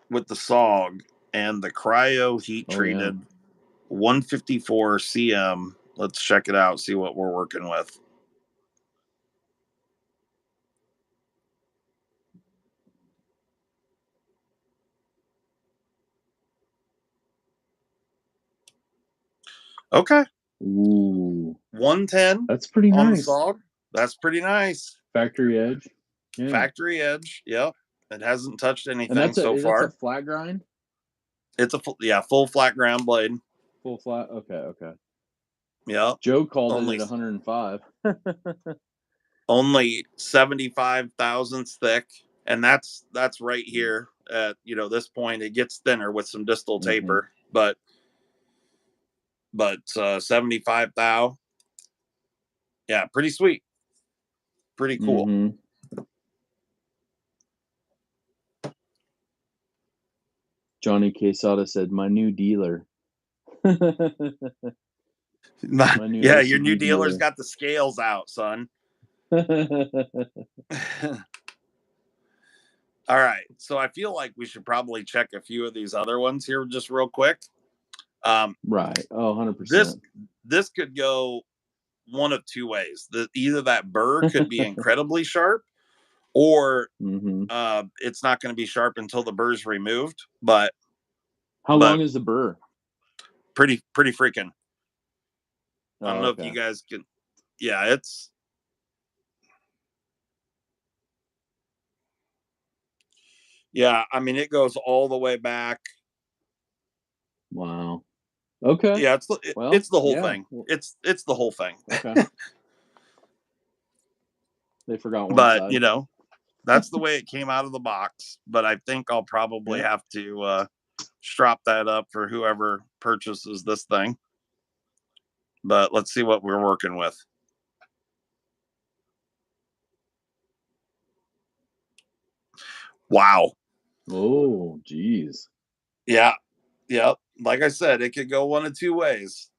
with the SOG and the cryo heat treated 154 CM. Let's check it out, see what we're working with. Okay. Ooh. 110. That's pretty nice. SOG. That's pretty nice. Factory edge. Yeah. Factory edge. Yep. It hasn't touched anything so far. That's a flat grind? It's a full flat ground blade. Full flat. Okay. Yeah. Joe called it at 105. Only 75 thousandths thick, and that's right here at this point. It gets thinner with some distal taper, but 75 thou. Yeah, pretty sweet. Pretty cool. Johnny Quesada said, my new dealer. Your new dealer's got the scales out, son. All right. So I feel like we should probably check a few of these other ones here just real quick. Right. Oh, 100%. This could go one of two ways. Either that burr could be incredibly sharp, or it's not going to be sharp until the burr's removed. But how long is the burr? Pretty freaking. I don't know if you guys can. Yeah, it's. Yeah, I mean, it goes all the way back. Wow. Okay. Yeah, it's the whole thing. It's the whole thing. Okay. They forgot one but side. That's the way it came out of the box. But I think I'll probably have to strap that up for whoever purchases this thing. But let's see what we're working with. Wow. Oh, geez. Yeah. Yep. Like I said, it could go one of two ways.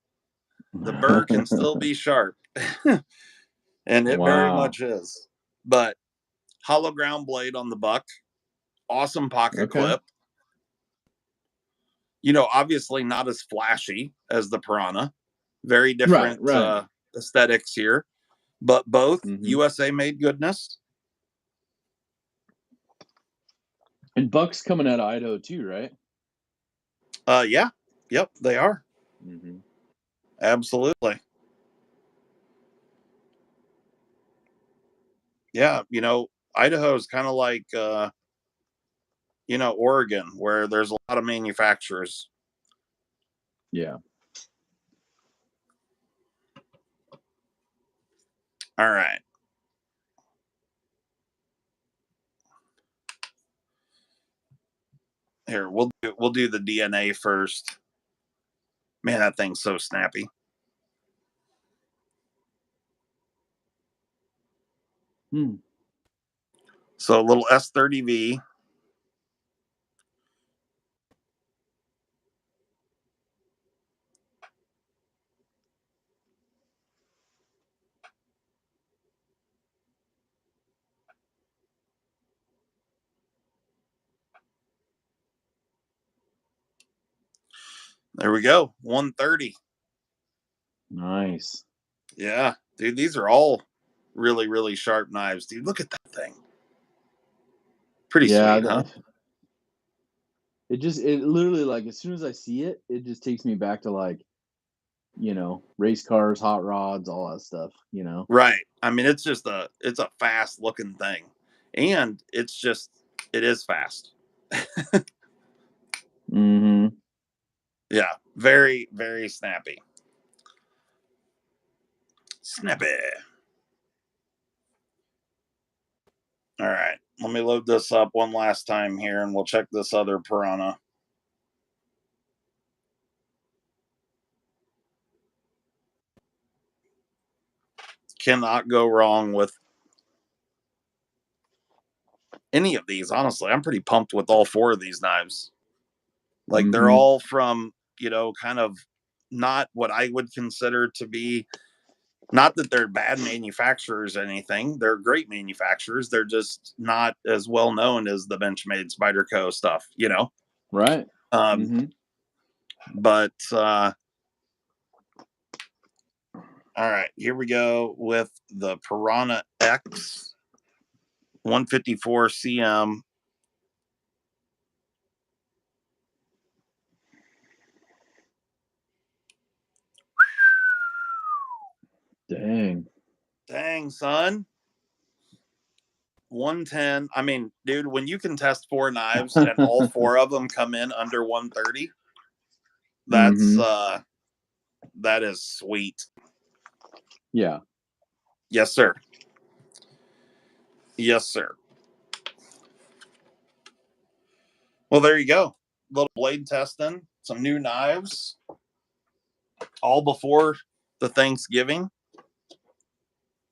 The burr can still be sharp. And it very much is. But hollow ground blade on the buck. Awesome pocket clip. Obviously not as flashy as the Piranha. Very different aesthetics here. But both USA made goodness. And bucks coming out of Idaho too, right? Yeah. Yep, they are. Absolutely. Yeah, you know, Idaho is kind of like you know, Oregon, where there's a lot of manufacturers. Yeah. All right. Here, we'll do the DNA first. Man, that thing's so snappy. So a little S30V. There we go. 130. Nice. Yeah, dude, these are all really, really sharp knives, dude. Look at that thing. Pretty sweet, huh? It literally, like, as soon as I see it, it just takes me back to, like, you know, race cars, hot rods, all that stuff, you know? Right. I mean, it's a fast looking thing. And it is fast. Mm-hmm. Yeah. Very, very snappy. Snappy. All right. Let me load this up one last time here and we'll check this other Piranha. Cannot go wrong with any of these, honestly. I'm pretty pumped with all four of these knives. Like, they're all from, you know, kind of not what I would consider to be, not that they're bad manufacturers or anything. They're great manufacturers. They're just not as well known as the Benchmade Spyderco stuff, you know? Right. But all right, here we go with the Piranha X 154 CM. Dang, son. 110. I mean, dude, when you can test 4 knives and all 4 of them come in under 130, that's that is sweet. Yeah. Yes, sir. Yes, sir. Well, there you go. Little blade testing, some new knives, all before the Thanksgiving.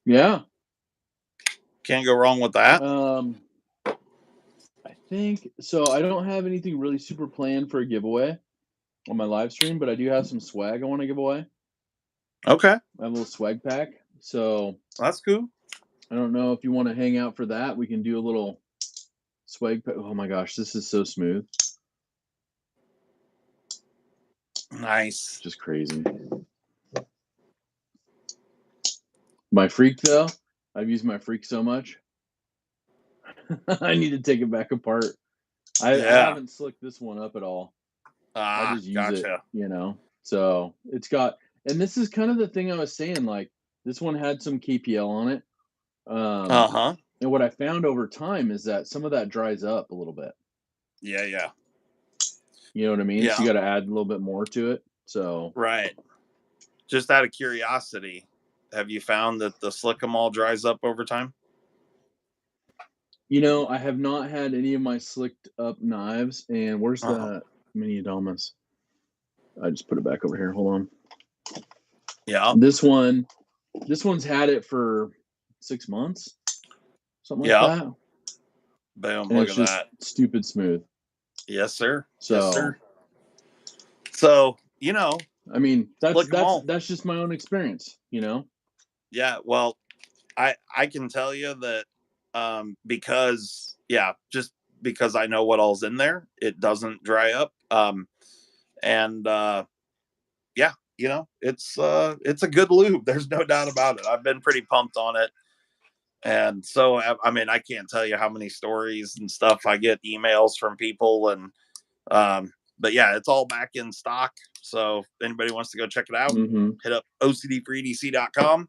Yeah. Can't go wrong with that. I think so. I don't have anything really super planned for a giveaway on my live stream, but I do have some swag I want to give away. Okay. I have a little swag pack. So that's cool. I don't know if you want to hang out for that. We can do a little swag pack. Oh my gosh, this is so smooth. Nice. Just crazy. My freak, though, I've used my freak so much. I need to take it back apart. I haven't slicked this one up at all. I just use it, you know. So it's got, and this is kind of the thing I was saying. Like, this one had some KPL on it. And what I found over time is that some of that dries up a little bit. Yeah. You know what I mean? Yeah. So you got to add a little bit more to it. So right. Just out of curiosity, have you found that the slick 'em all dries up over time? You know, I have not had any of my slicked up knives. And where's the mini Adamas? I just put it back over here. Hold on. Yeah. This one's had it for 6 months, something like that. Boom! And look it's at just that. Stupid smooth. Yes, sir. So, yes, sir. So, you know, I mean, that's just my own experience, you know. Yeah. Well, I can tell you that because just because I know what all's in there, it doesn't dry up. And yeah, you know, it's a good lube. There's no doubt about it. I've been pretty pumped on it. And so, I mean, I can't tell you how many stories and stuff I get emails from people. And, but yeah, it's all back in stock. So if anybody wants to go check it out, hit up OCD4EDC.com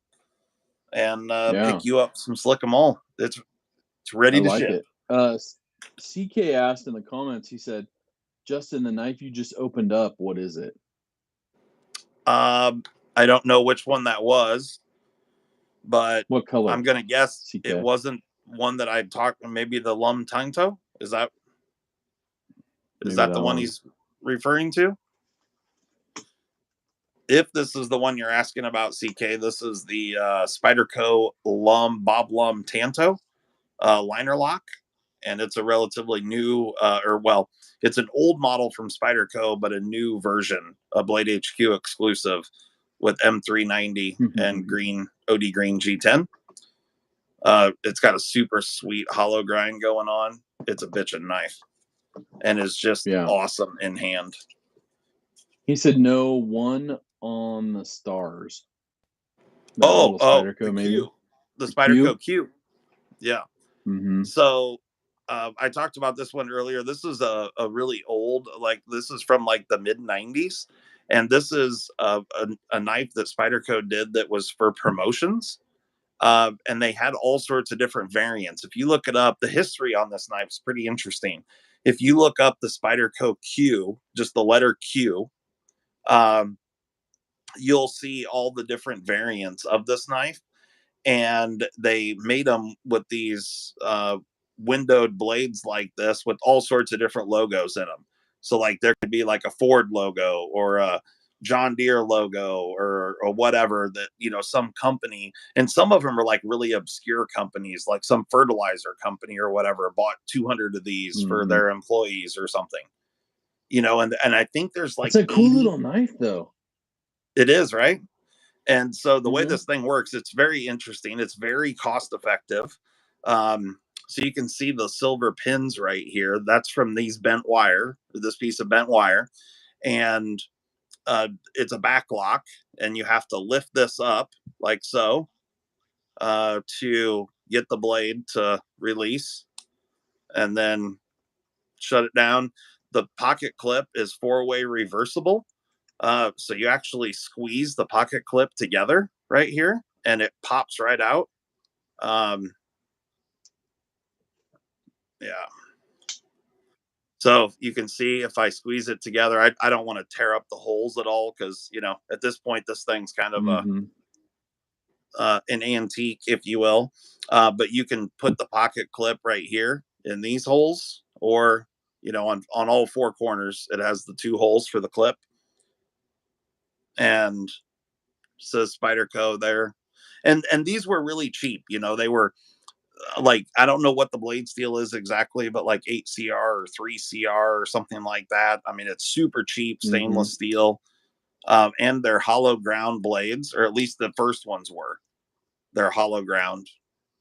and pick you up some Slick 'em all. It's ready to ship. CK asked in the comments, he said, Justin, the knife you just opened up, what is it? I don't know which one that was, but what color? I'm gonna guess CK? It wasn't one that I talked. Maybe the Lum Tanto. Is that the one he's referring to? If this is the one you're asking about, CK, this is the Spyderco Bob Lum Tanto liner lock, and it's a relatively new, it's an old model from Spyderco, but a new version, a Blade HQ exclusive with M390 and green OD green G10. It's got a super sweet hollow grind going on. It's a bitchin' knife, and is just awesome in hand. He said no one on the stars. Spyderco, maybe Q. The Spyderco Q. Yeah. So I talked about this one earlier. This is a really old, this is from the mid 90s. And this is a knife that Spyderco did that was for promotions. And they had all sorts of different variants. If you look it up, the history on this knife is pretty interesting. If you look up the Spyderco Q, just the letter Q, you'll see all the different variants of this knife. And they made them with these windowed blades like this with all sorts of different logos in them. So there could be a Ford logo or a John Deere logo or whatever that, some company, and some of them are really obscure companies, like some fertilizer company or whatever bought 200 of these for their employees or something, and I think there's it's a cool little knife though. It is, right? And so the way this thing works, it's very interesting. It's very cost effective. So you can see the silver pins right here. That's from this piece of bent wire. And it's a back lock. And you have to lift this up like so to get the blade to release. And then shut it down. The pocket clip is 4-way reversible. So you actually squeeze the pocket clip together right here and it pops right out. So you can see if I squeeze it together, I don't want to tear up the holes at all. Cause at this point, this thing's kind of an antique, if you will. But you can put the pocket clip right here in these holes or, on all 4 corners, it has the 2 holes for the clip. And says Spyderco there. And these were really cheap. They were I don't know what the blade steel is exactly, but 8CR or 3CR or something like that. I mean, it's super cheap stainless steel. And they're hollow ground blades, or at least the first ones were. They're hollow ground.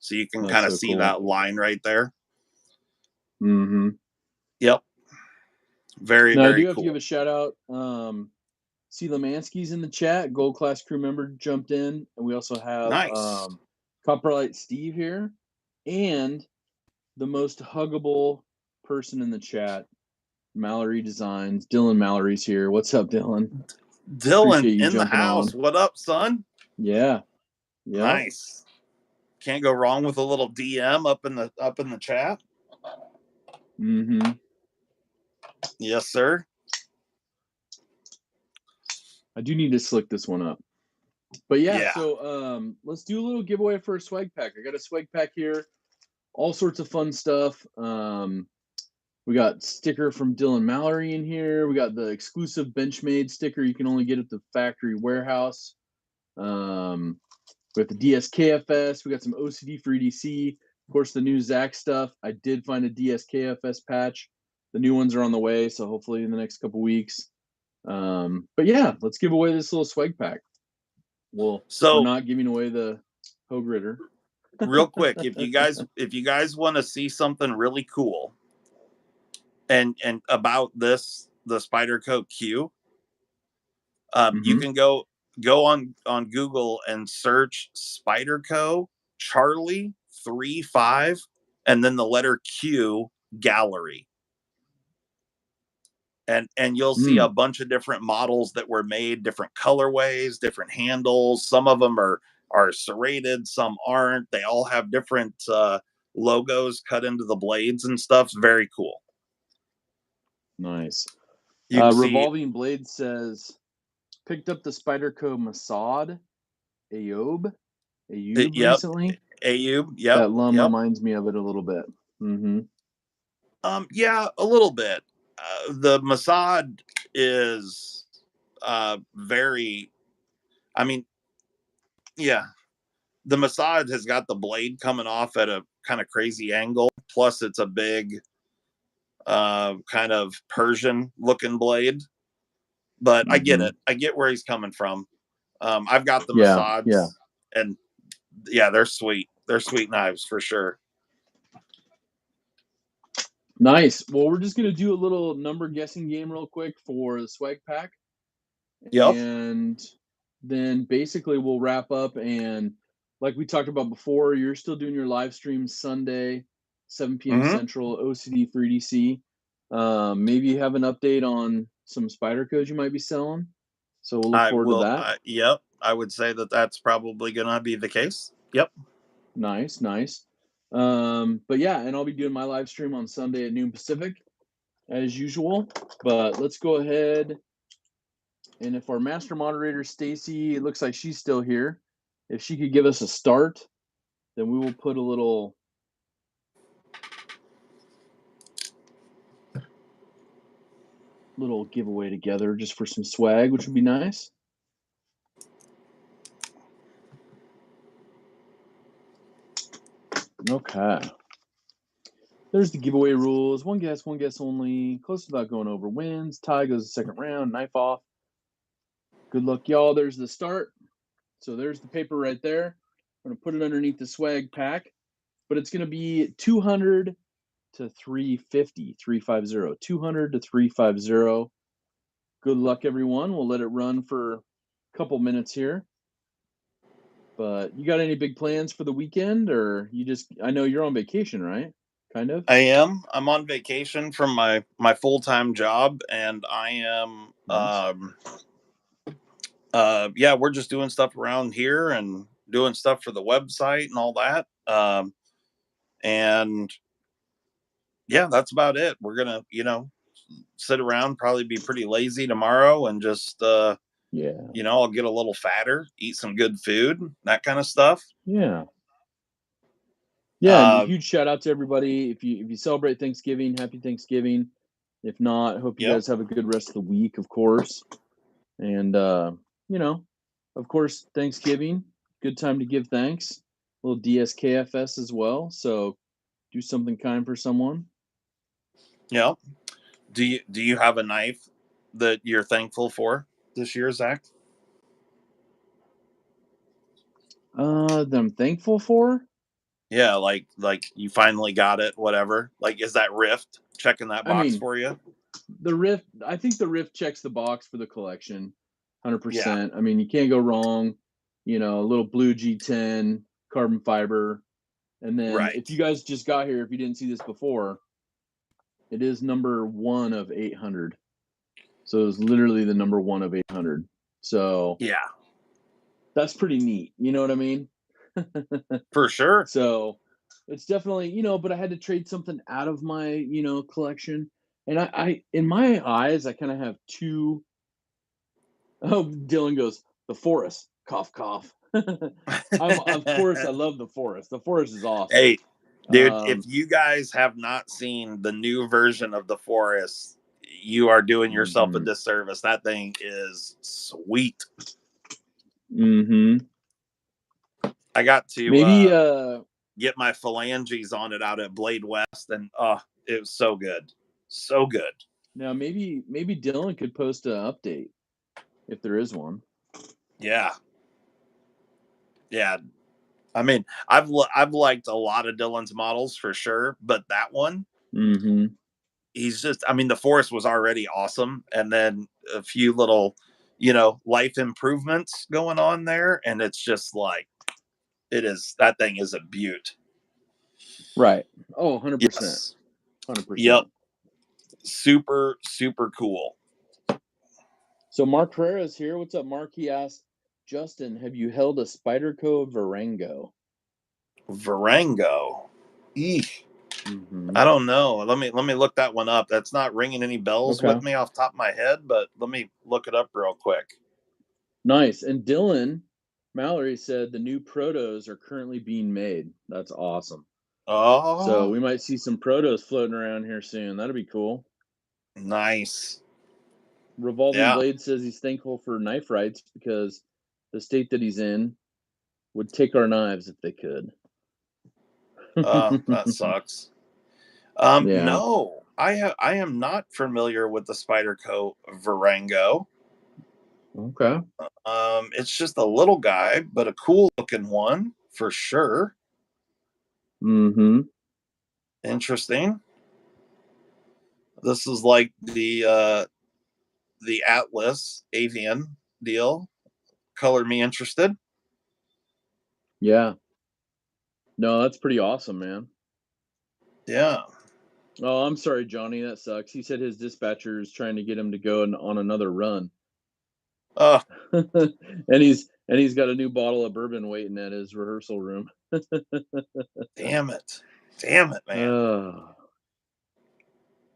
So you can kind of see that line right there. Yep. Very, now, very I do have cool. to give a shout out. See Lemansky's in the chat. Gold class crew member jumped in. And we also have Copperlight Steve here. And the most huggable person in the chat, Mallory Designs. Dylan Mallory's here. What's up, Dylan? Dylan in the house. What up, son? Yeah. Nice. Can't go wrong with a little DM up in the chat. Yes, sir. I do need to slick this one up. But so let's do a little giveaway for a swag pack. I got a swag pack here. All sorts of fun stuff. We got sticker from Dylan Mallory in here. We got the exclusive Benchmade sticker you can only get at the factory warehouse. We have the dskfs. We got some OCD-4-EDC. Of course, the new Zach stuff. I did find a dskfs patch. The new ones are on the way, so hopefully in the next couple weeks. But yeah, let's give away this little swag pack. Well, we're not giving away the Hogue Ritter. Real quick, if you guys want to see something really cool and about the Spyderco Q, you can go on Google and search Spyderco Charlie 35 and then the letter Q gallery. And you'll see a bunch of different models that were made, different colorways, different handles. Some of them are are serrated, some aren't. They all have different logos cut into the blades and stuff. It's very cool. Nice. You can see Revolving Blade says, picked up the Spyderco Masad Ayoub yep, recently. Ayoub, yep. That lum reminds me of it a little bit. Mm-hmm. Yeah, a little bit. The Masad is very, I mean, yeah. The Masad has got the blade coming off at a kind of crazy angle. Plus, it's a big, kind of Persian looking blade. But I get it. I get where he's coming from. I've got the Masads, and yeah, they're sweet. They're sweet knives for sure. Nice. Well, we're just gonna do a little number guessing game real quick for the swag pack. Yep. And then basically we'll wrap up, and like we talked about before, you're still doing your live stream Sunday, 7 p.m. Central, OCD-4-EDC. Maybe you have an update on some Spydercos you might be selling. So we'll look forward to that. Yep. I would say that that's probably going to be the case. Yep. Nice. But yeah, and I'll be doing my live stream on Sunday at noon Pacific as usual. But let's go ahead. And if our master moderator, Stacy, it looks like she's still here. If she could give us a start, then we will put a little giveaway together just for some swag, which would be nice. Okay. There's the giveaway rules. One guess only. Close without going over wins. Tie goes the second round. Knife off. Good luck, y'all. There's the start. So there's the paper right there. I'm going to put it underneath the swag pack. But it's going to be 200 to 350. 200 to 350. Good luck, everyone. We'll let it run for a couple minutes here. But you got any big plans for the weekend, or you just, I know you're on vacation, right? Kind of. I am. I'm on vacation from my full-time job, and I am nice. Yeah, we're just doing stuff around here and doing stuff for the website and all that. And yeah, that's about it. We're gonna, sit around, probably be pretty lazy tomorrow, and just I'll get a little fatter, eat some good food, that kind of stuff. Yeah. And a huge shout out to everybody. If you celebrate Thanksgiving, happy Thanksgiving. If not, I hope you guys have a good rest of the week, of course. And of course, Thanksgiving, good time to give thanks. A little dskfs as well. So do something kind for someone. Yeah. Do you have a knife that you're thankful for this year, Zach? That I'm thankful for? Yeah, like you finally got it, whatever. Like, is that Rift checking that box for you? The Rift, I think the Rift checks the box for the collection, 100%. I mean, you can't go wrong. A little blue G10 carbon fiber, and then if you guys just got here, if you didn't see this before, it is number 1 of 800. So it's literally the number 1 of 800. So yeah, that's pretty neat. You know what I mean? For sure. So it's definitely, but I had to trade something out of my, collection. And I in my eyes, I kind of have two. Oh, Dylan goes, the forest, cough, cough. Of course, I love the forest. The forest is awesome. Hey, dude, if you guys have not seen the new version of the forest, you are doing yourself a disservice. That thing is sweet. I got to maybe get my phalanges on it out at Blade West, and it was so good. So good. Now maybe Dylan could post an update if there is one. Yeah. I mean, I've liked a lot of Dylan's models for sure, but that one, he's just, I mean, the forest was already awesome, and then a few little, life improvements going on there, and it's just like, that thing is a beaut. Right. Oh, 100%. Yes. 100%. Yep. Super, super cool. So Mark Herrera is here. What's up, Mark? He asked, Justin, have you held a Spyderco Varango? Varango. Eesh. Mm-hmm. I don't know. Let me look that one up. That's not ringing any bells Okay. with me off the top of my head, but let me look it up real quick. Nice. And Dylan Mallory said the new protos are currently being made. That's awesome. Oh, So we might see some protos floating around here soon. That'd be cool. nice. Revolving Yeah. Blade says he's thankful for knife rights because the state that he's in would take our knives if they could. That sucks. Yeah. No, I am not familiar with the Spyderco Varango. Okay. It's just a little guy, but a cool looking one for sure. Mm-hmm. Interesting. This is like the Atlas Avian deal. Color me interested. Yeah. No, that's pretty awesome, man. Yeah. Oh, I'm sorry, Johnny. That sucks. He said his dispatcher is trying to get him to go on another run. Oh, and he's got a new bottle of bourbon waiting at his rehearsal room. damn it. Damn it, man. Oh,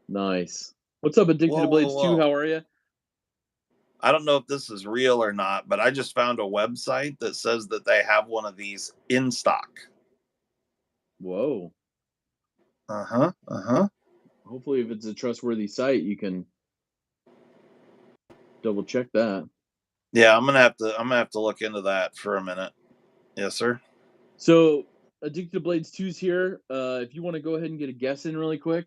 nice. What's up, Addicted to Whoa, Blades 2? How are you? I don't know if this is real or not, but I just found a website that says that they have one of these in stock. Whoa. Uh-huh. Uh-huh. Hopefully, if it's a trustworthy site, you can double check that. Yeah, I'm gonna have to look into that for a minute. Yes, sir. So, Addicted to Blades 2's here. If you want to go ahead and get a guess in really quick,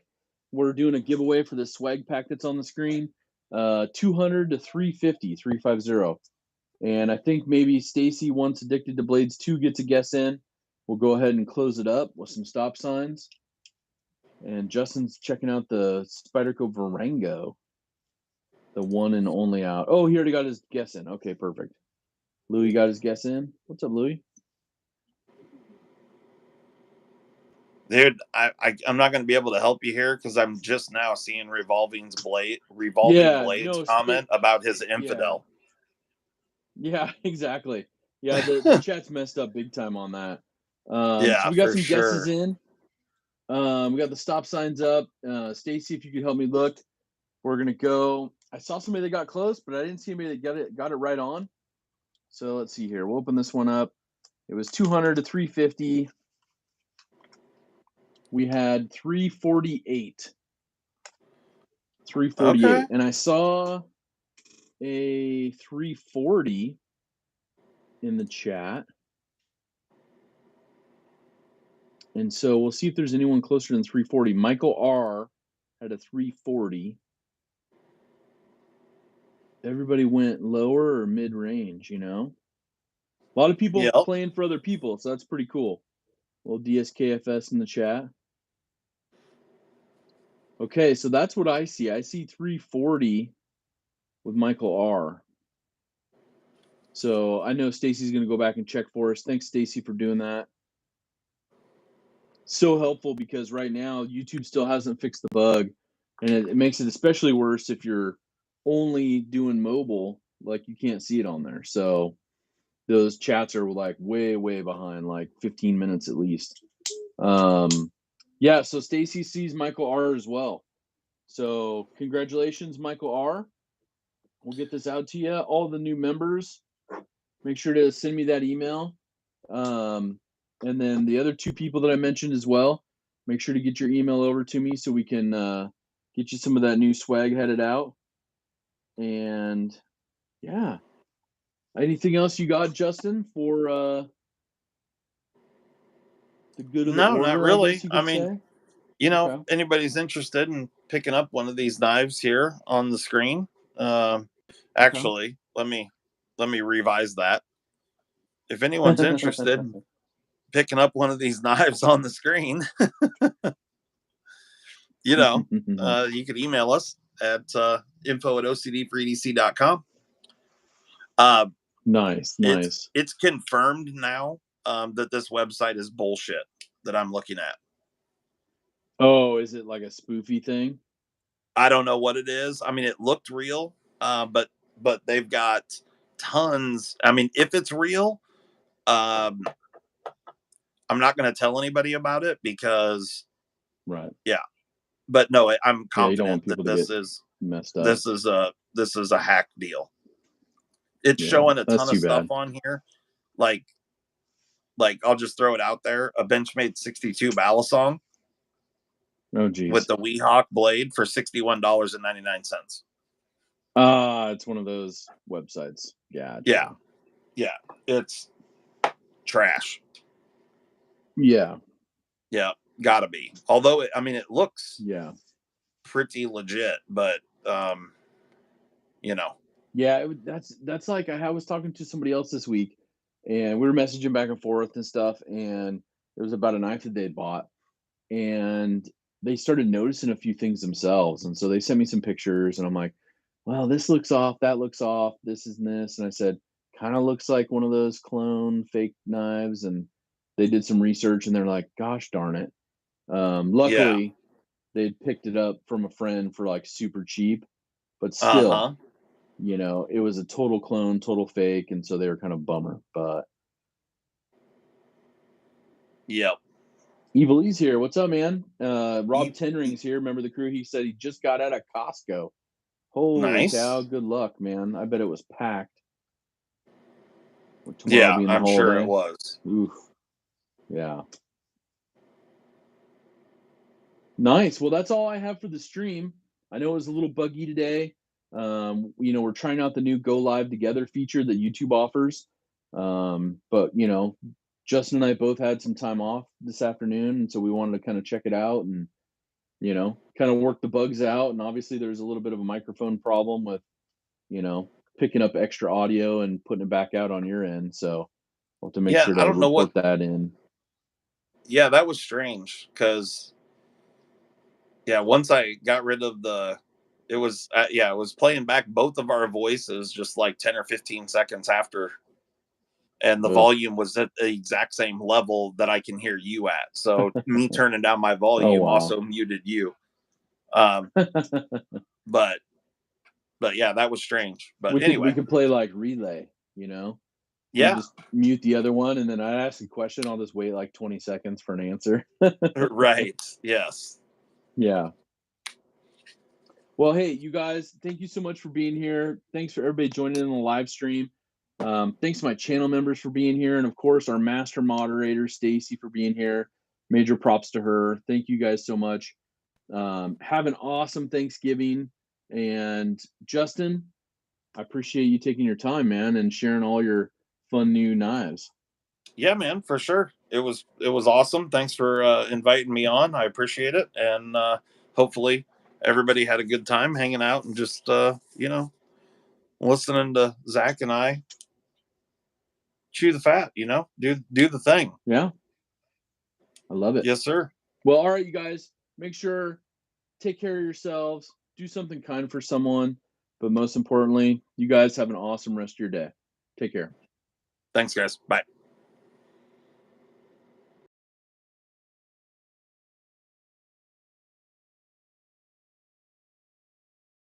we're doing a giveaway for the swag pack that's on the screen. 200 to 350, 350. And I think maybe Stacy, once Addicted to Blades 2 gets a guess in, we'll go ahead and close it up with some stop signs. And Justin's checking out the Spyderco Varango, the one and only out. Oh, he already got his guess in. Okay, perfect. Louis got his guess in. What's up, Louis? Dude, I'm not going to be able to help you here because I'm just now seeing Revolving Blades comment about his infidel. Yeah, exactly. Yeah, the chat's messed up big time on that. So we got some guesses in. We got the stop signs up. Stacy, if you could help me look, we're gonna go. I saw somebody that got close, but I didn't see anybody that got it right on. So let's see here. We'll open this one up. It was 200 to 350. We had 348. 348. Okay. And I saw a 340 in the chat. And so we'll see if there's anyone closer than 340. Michael R had a 340. Everybody went lower or mid-range, you know? A lot of people playing for other people, so that's pretty cool. A little dskfs in the chat. Okay, so that's what I see. I see 340 with Michael R. So I know Stacy's going to go back and check for us. Thanks, Stacy, for doing that. So helpful because right now YouTube still hasn't fixed the bug, and it makes it especially worse if you're only doing mobile, like you can't see it on there. So those chats are like way behind, like 15 minutes at least. Yeah, so Stacy sees Michael R as well. So congratulations, Michael R. We'll get this out to you. All the new members, make sure to send me that email. And then the other two people that I mentioned as well, make sure to get your email over to me so we can get you some of that new swag headed out. And yeah, anything else you got, Justin, for the good of the order? No, not really. I mean, you know, anybody's interested in picking up one of these knives here on the screen. Actually, let me revise that. If anyone's interested in picking up one of these knives on the screen, you know, you could email us at info@OCD-4-EDC.com. Nice. It's confirmed now that this website is bullshit that I'm looking at. Oh, is it like a spoofy thing? I don't know what it is. I mean, it looked real, but they've got tons. I mean, if it's real, I'm not going to tell anybody about it because, right. Yeah. But no, I'm Yeah, you don't confident want that people to this get is messed up. this is a hack deal. It's Yeah, showing a that's ton too of stuff bad. on here, like I'll just throw it out there: a Benchmade 62 Balisong Oh, geez. with the Weehawk blade for $61.99. It's one of those websites. Yeah, it's trash. Yeah, Gotta be. Although it looks pretty legit, but yeah, that's like I was talking to somebody else this week, and we were messaging back and forth and stuff, and there was about a knife that they'd bought, and they started noticing a few things themselves, and so they sent me some pictures, and I'm like, well, this looks off, that looks off, this is this, and I said, kind of looks like one of those clone fake knives, and they did some research, and they're like, gosh darn it. Luckily, they'd picked it up from a friend for like super cheap, but still, it was a total clone, total fake, and so they were kind of bummer. But Evil E's here. What's up, man? Rob Tenring's here. Remember the crew? He said he just got out of Costco. Holy cow! Good luck, man. I bet it was packed. Yeah, I'm sure it was. Oof. Yeah. Nice. Well, that's all I have for the stream. I know it was a little buggy today. We're trying out the new Go Live Together feature that YouTube offers. But Justin and I both had some time off this afternoon, and so we wanted to kind of check it out and kind of work the bugs out. And obviously there's a little bit of a microphone problem with picking up extra audio and putting it back out on your end. So we'll have to make sure to report that in. Yeah, that was strange because once I got rid of it was playing back both of our voices just like 10 or 15 seconds after, and the volume was at the exact same level that I can hear you at. So me turning down my volume also muted you. But yeah, that was strange. But we could play like relay, Yeah. Just mute the other one, and then I ask a question. I'll just wait like 20 seconds for an answer. Right. Yes. Yeah. Well, hey, you guys, thank you so much for being here. Thanks for everybody joining in the live stream. Thanks to my channel members for being here. And of course, our master moderator, Stacy, for being here. Major props to her. Thank you guys so much. Have an awesome Thanksgiving. And Justin, I appreciate you taking your time, man, and sharing all your fun new knives. Yeah, man, for sure. It was awesome. Thanks for inviting me on. I appreciate it. And hopefully everybody had a good time hanging out and just, listening to Zach and I chew the fat, do the thing. Yeah. I love it. Yes, sir. Well, all right, you guys, make sure, take care of yourselves, do something kind for someone, but most importantly, you guys have an awesome rest of your day. Take care. Thanks, guys. Bye.